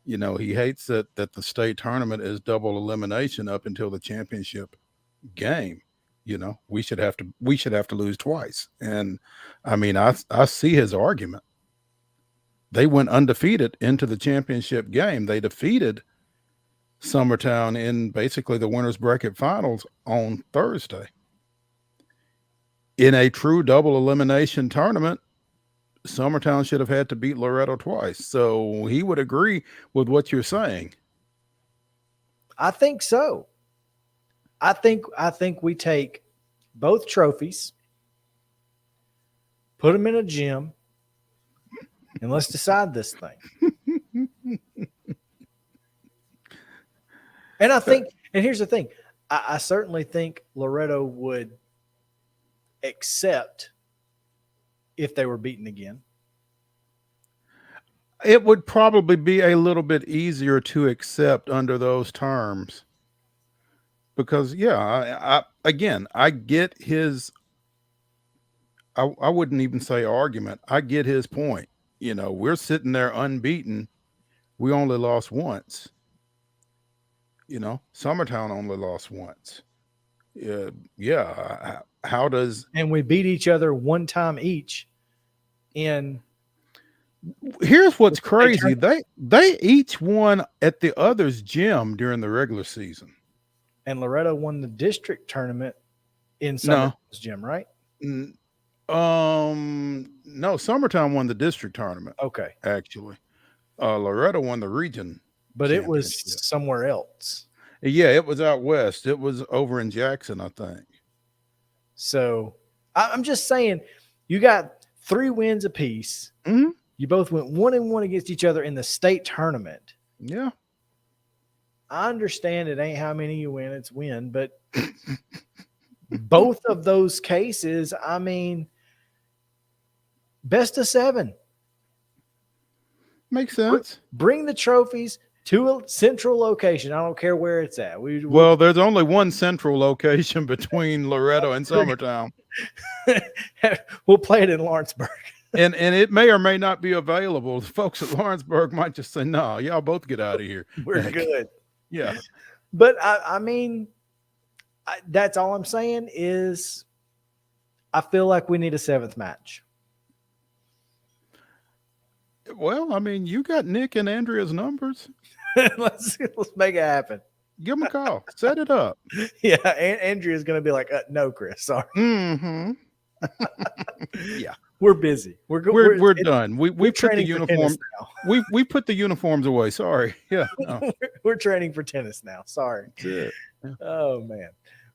he hates that the state tournament is double elimination up until the championship game. We should have to lose twice. And I mean, I see his argument. They went undefeated into the championship game. They defeated Summertown in basically the winners bracket finals on Thursday. In a true double elimination tournament, Summertown should have had to beat Loretto twice. So he would agree with what you're saying. I think so. I think we take both trophies, put them in a gym, and let's decide this thing. And I think, and here's the thing, I certainly think Loretto would accept if they were beaten again. It would probably be a little bit easier to accept under those terms. Because, I get his, I wouldn't even say argument. I get his point. We're sitting there unbeaten. We only lost once. Summertown only lost once. How does... And we beat each other one time each in... Here's what's crazy. They each won at the other's gym during the regular season. And Loretto won the district tournament in Summertown's gym, right? No, Summertown won the district tournament. Okay. Actually. Loretto won the region. But it was somewhere else. Yeah, it was out west. It was over in Jackson, I think. So I'm just saying, you got 3 wins apiece. Mm-hmm. You both went 1-1 against each other in the state tournament. Yeah. I understand it ain't how many you win, it's win, but both of those cases, I mean, best of 7. Makes sense. Bring the trophies to a central location. I don't care where it's at. Well, there's only one central location between Loretto and Summertown. We'll play it in Lawrenceburg. And it may or may not be available. The folks at Lawrenceburg might just say, no, y'all both get out of here. We're good. Yeah. But I mean, that's all I'm saying is I feel like we need a 7th match. Well, I mean, you got Nick and Andrea's numbers. let's make it happen. Give them a call. Set it up. Yeah, Andrea's going to be like, no, Chris, sorry. Mm-hmm. Yeah. We're busy. We're done. We put the uniform. We put the uniforms away. Sorry. Yeah. No. We're training for tennis now. Sorry. Yeah. Oh man.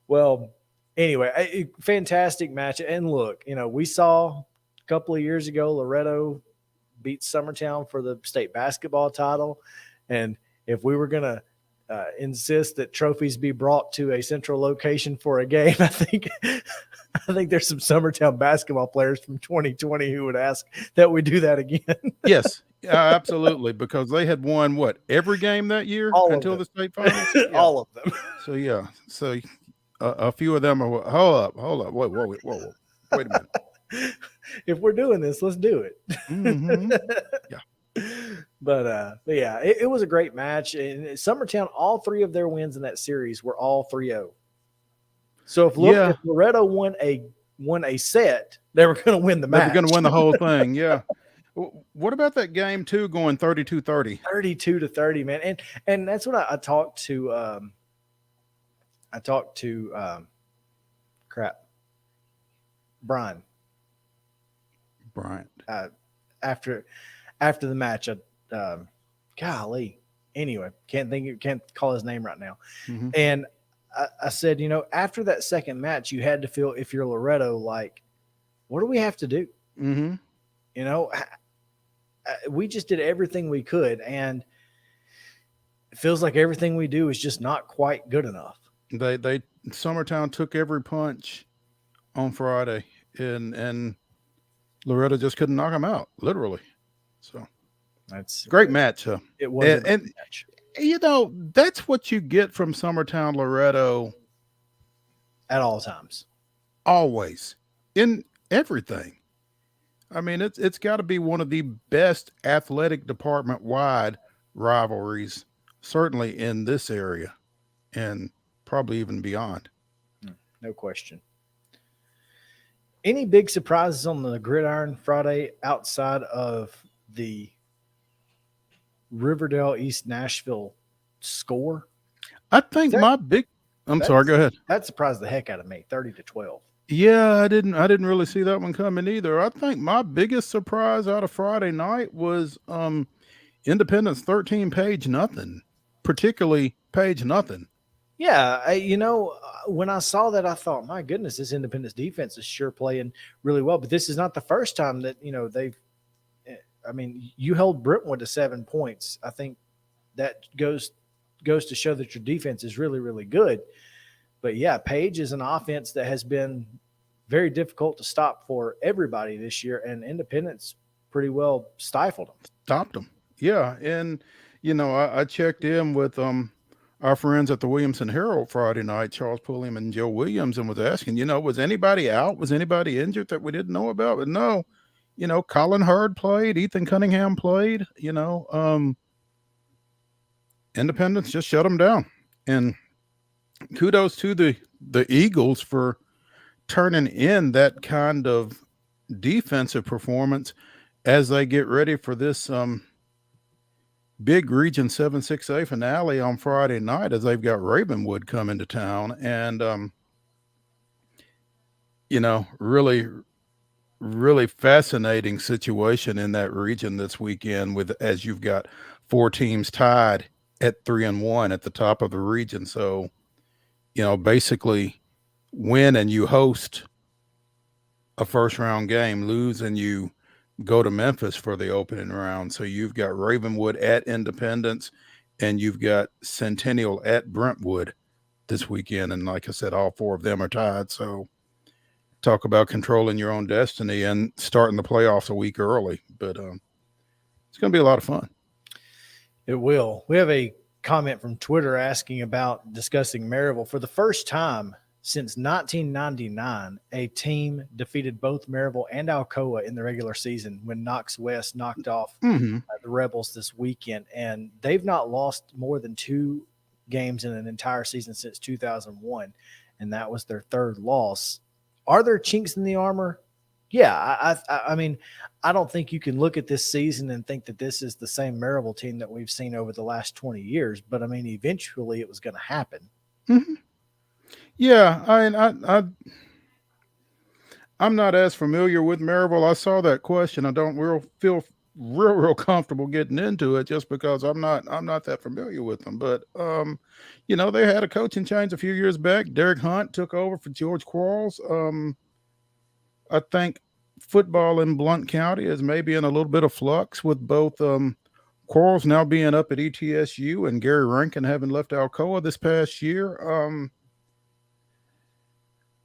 Well, anyway, fantastic match. And look, we saw a couple of years ago Loretto beat Summertown for the state basketball title, and if we were gonna insist that trophies be brought to a central location for a game, I think there's some Summertown basketball players from 2020 who would ask that we do that again. Yes, absolutely, because they had won every game that year until the state finals. Yeah. All of them. So yeah, a few of them are. Hold up, wait a minute. If we're doing this, let's do it. Mm-hmm. Yeah. But yeah, it was a great match. And Summertown, all 3 of their wins in that series were all 3-0. So if Loretto won a set, they were going to win the match. They were going to win the whole thing. Yeah. What about that game too, going 32-30? 32-30, man. And that's what I talked to. Brian. After the match, golly. Anyway, can't call his name right now. Mm-hmm. And I said, after that second match, you had to feel, if you're Loretto, like, what do we have to do? Mm-hmm. We just did everything we could, and it feels like everything we do is just not quite good enough. Summertown took every punch on Friday, and Loretto just couldn't knock them out, literally. So that's great match. It was a and great match. You know, that's what you get from Summertown Loretto At all times. always, in everything. I mean, it's got to be one of the best athletic department wide rivalries, certainly in this area, and probably even beyond. No question. Any big surprises on the Gridiron Friday outside of the Riverdale East Nashville score? I think my big. I'm sorry. Go ahead. That surprised the heck out of me. 30-12. Yeah, I didn't really see that one coming either. I think my biggest surprise out of Friday night was Independence 13 Page nothing, particularly Page nothing. Yeah, when I saw that, I thought, my goodness, this Independence defense is sure playing really well. But this is not the first time that they've. I mean, you held Brentwood to 7 points. I think that goes to show that your defense is really, really good. But yeah, Page is an offense that has been very difficult to stop for everybody this year, and Independence pretty well stifled them. Stopped them. Yeah, and I checked in with our friends at the Williamson Herald Friday night, Charles Pulliam and Joe Williams, and was asking, was anybody out? Was anybody injured that we didn't know about? But no, Colin Hurd played, Ethan Cunningham played, Independence just shut them down. And kudos to the Eagles for turning in that kind of defensive performance as they get ready for this big Region 7-6A finale on Friday night, as they've got Ravenwood coming to town. And, really, really fascinating situation in that region this weekend as you've got 4 teams tied at 3-1 at the top of the region. So, basically win and you host a first round game, lose and you go to Memphis for the opening round. So you've got Ravenwood at Independence and you've got Centennial at Brentwood this weekend. And like I said, all 4 of them are tied. So talk about controlling your own destiny and starting the playoffs a week early. But it's going to be a lot of fun. It will. We have a comment from Twitter asking about discussing Maryville. For the first time since 1999, a team defeated both Maryville and Alcoa in the regular season when Knox West knocked off the Rebels this weekend. And they've not lost more than 2 games in an entire season since 2001. And that was their 3rd loss. Are there chinks in the armor? Yeah. I mean, I don't think you can look at this season and think that this is the same Maryville team that we've seen over the last 20 years. But I mean, eventually it was going to happen. Mm-hmm. Yeah, I'm not as familiar with Maryville. I saw that question. I don't feel real comfortable getting into it just because I'm not that familiar with them. But they had a coaching change a few years back. Derek Hunt took over for George Quarles. I think football in Blount County is maybe in a little bit of flux with both Quarles now being up at ETSU and Gary Rankin having left Alcoa this past year.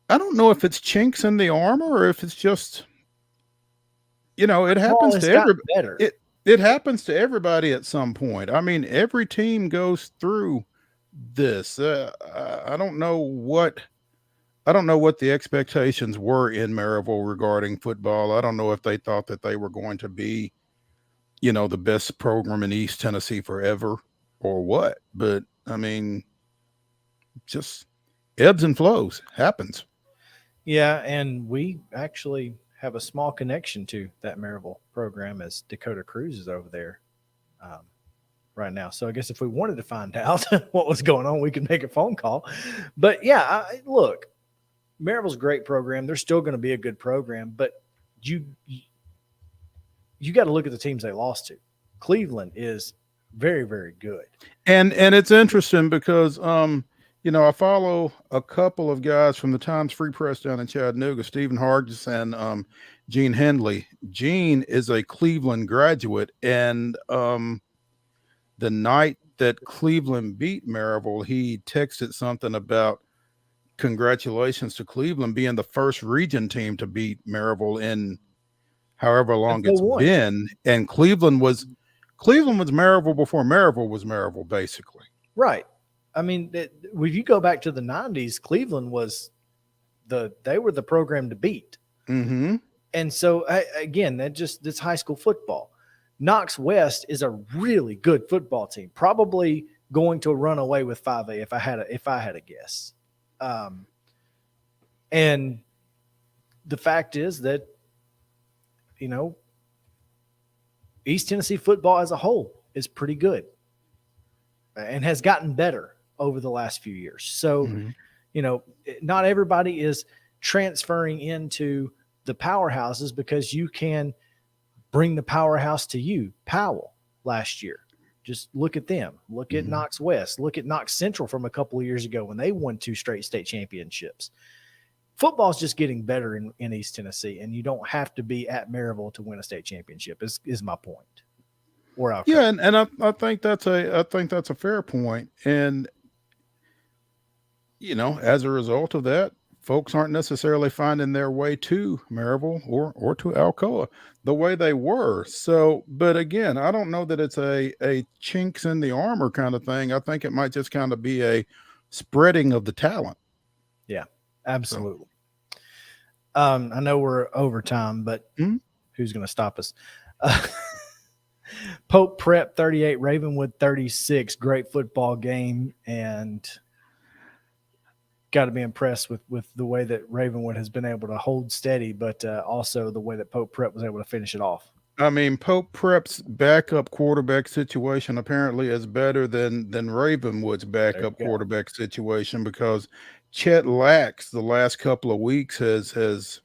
I don't know if it's chinks in the armor or if it's just, it happens to everybody. It happens to everybody at some point. I mean, every team goes through this. I don't know what the expectations were in Maryville regarding football. I don't know if they thought that they were going to be, the best program in East Tennessee forever or what. But I mean, just ebbs and flows happens. Yeah, and we actually have a small connection to that Maryville program as Dakota Cruz is over there right now. So I guess if we wanted to find out what was going on, we could make a phone call. But yeah, look, Maryville's a great program. They're still going to be a good program, but you got to look at the teams they lost to. Cleveland is very, very good. And it's interesting because I follow a couple of guys from the Times Free Press down in Chattanooga, Stephen Hargis and Gene Hendley. Gene is a Cleveland graduate, and the night that Cleveland beat Maryville, he texted something about congratulations to Cleveland being the first region team to beat Maryville in however long That's it's the one. been. And Cleveland was Maryville before Maryville was Maryville, basically. Right. I mean, if you go back to the 90s, Cleveland was they were the program to beat. Mm-hmm. And so, again, that's high school football. Knox West is a really good football team, probably going to run away with 5A if I had a guess. And the fact is that, East Tennessee football as a whole is pretty good and has gotten better over the last few years. So, not everybody is transferring into the powerhouses because you can bring the powerhouse to you. Powell last year. Just look at them. Look at Knox West. Look at Knox Central from a couple of years ago when they won 2 straight state championships. Football's just getting better in East Tennessee, and you don't have to be at Maryville to win a state championship. Is my point. And I think that's a fair point. And as a result of that, folks aren't necessarily finding their way to Maryville or to Alcoa the way they were. So, but again, I don't know that it's a chinks in the armor kind of thing. I think it might just kind of be a spreading of the talent. Yeah, absolutely. I know we're over time, but who's going to stop us? Pope Prep 38, Ravenwood 36. Great football game, and got to be impressed with the way that Ravenwood has been able to hold steady, but also the way that Pope Prep was able to finish it off. I mean, Pope Prep's backup quarterback situation apparently is better than Ravenwood's backup quarterback situation, because Chet Lax the last couple of weeks has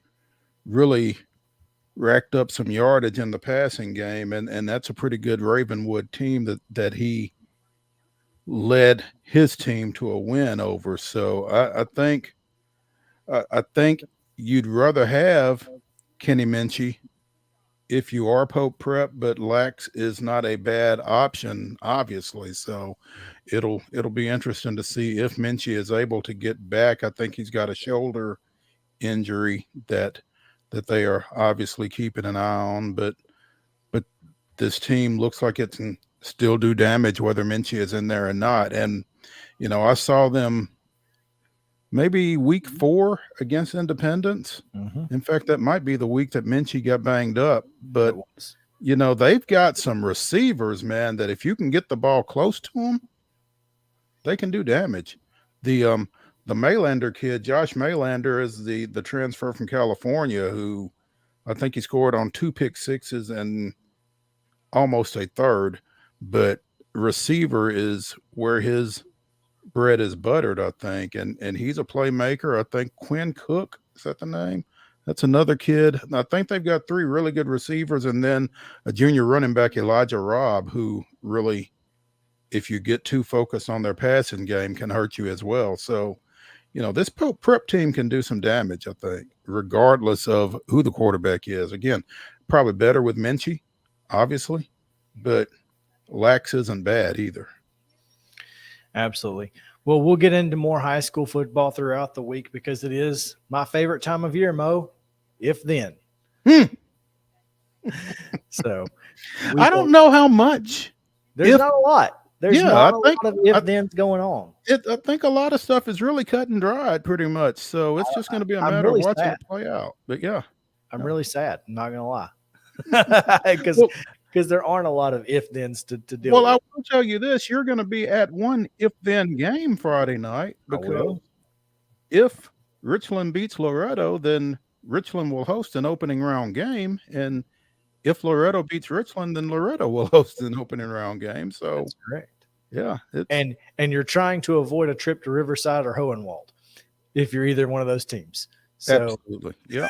really racked up some yardage in the passing game, and that's a pretty good Ravenwood team that he led his team to a win over. So I think you'd rather have Kenny Minchie if you are Pope Prep, but Lax is not a bad option, obviously. So it'll be interesting to see if Minchie is able to get back. I think he's got a shoulder injury that they are obviously keeping an eye on, but this team looks like it can still do damage whether Minchie is in there or not. And I saw them maybe week 4 against Independence. In fact, that might be the week that Minchie got banged up, but they've got some receivers, man, that if you can get the ball close to them, they can do damage. The Maylander kid, Josh Maylander, is the transfer from California who I think he scored on 2 pick sixes and almost a third, but receiver is where his bread is buttered, I think. And he's a playmaker. I think Quinn Cook, is that the name? That's another kid. I think they've got 3 really good receivers, and then a junior running back, Elijah Robb, who really, if you get too focused on their passing game, can hurt you as well. So, this Pope Prep team can do some damage, I think, regardless of who the quarterback is. Again, probably better with Minchie, obviously, but Lax isn't bad either. Absolutely. Well, we'll get into more high school football throughout the week because it is my favorite time of year, Mo, if then. So I don't know how much. There's not a lot. There's not a lot of if-thens going on. I think a lot of stuff is really cut and dried pretty much. So it's just going to be a matter of watching it play out. But I'm really sad. I'm not going to lie. Because there aren't a lot of if-thens to deal with. Well, I will tell you this. You're going to be at one if-then game Friday night, because if Richland beats Loretto, then Richland will host an opening round game. And if Loretto beats Richland, then Loretto will host an opening round game. So that's correct. Yeah. And you're trying to avoid a trip to Riverside or Hohenwald if you're either one of those teams. So absolutely. Yeah.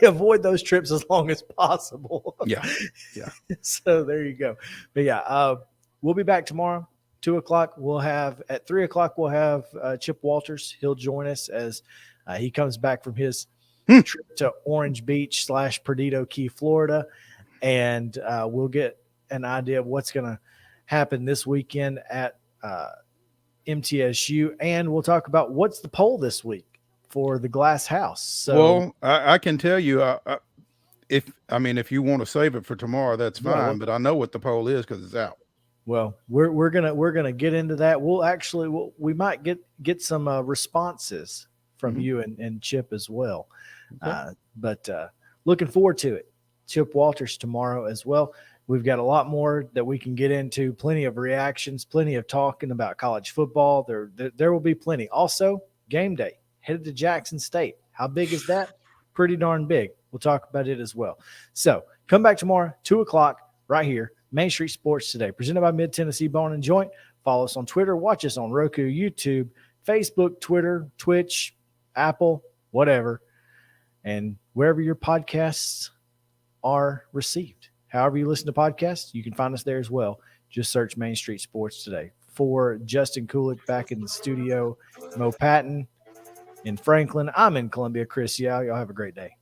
avoid those trips as long as possible. Yeah. So there you go. But we'll be back tomorrow, 2:00. We'll have at 3:00. We'll have Chip Walters. He'll join us as he comes back from his trip to Orange Beach / Perdido Key, Florida. And we'll get an idea of what's going to happen this weekend at MTSU. And we'll talk about what's the poll this week. for the glass house. So, well, I can tell you, if you want to save it for tomorrow, that's fine. But I know what the poll is because it's out. Well, we're gonna get into that. We might get some responses from you and Chip as well. Okay. But looking forward to it. Chip Walters tomorrow as well. We've got a lot more that we can get into. Plenty of reactions, plenty of talking about college football. There will be plenty. Also, game day headed to Jackson State. How big is that? Pretty darn big. We'll talk about it as well. So come back tomorrow, 2:00 right here. Main Street Sports Today, presented by Mid-Tennessee Bone and Joint. Follow us on Twitter. Watch us on Roku, YouTube, Facebook, Twitter, Twitch, Apple, whatever, and wherever your podcasts are received. However you listen to podcasts, you can find us there as well. Just search Main Street Sports Today. For Justin Kulik back in the studio, Mo Patton in Franklin, I'm in Columbia, Chris Yao. Y'all have a great day.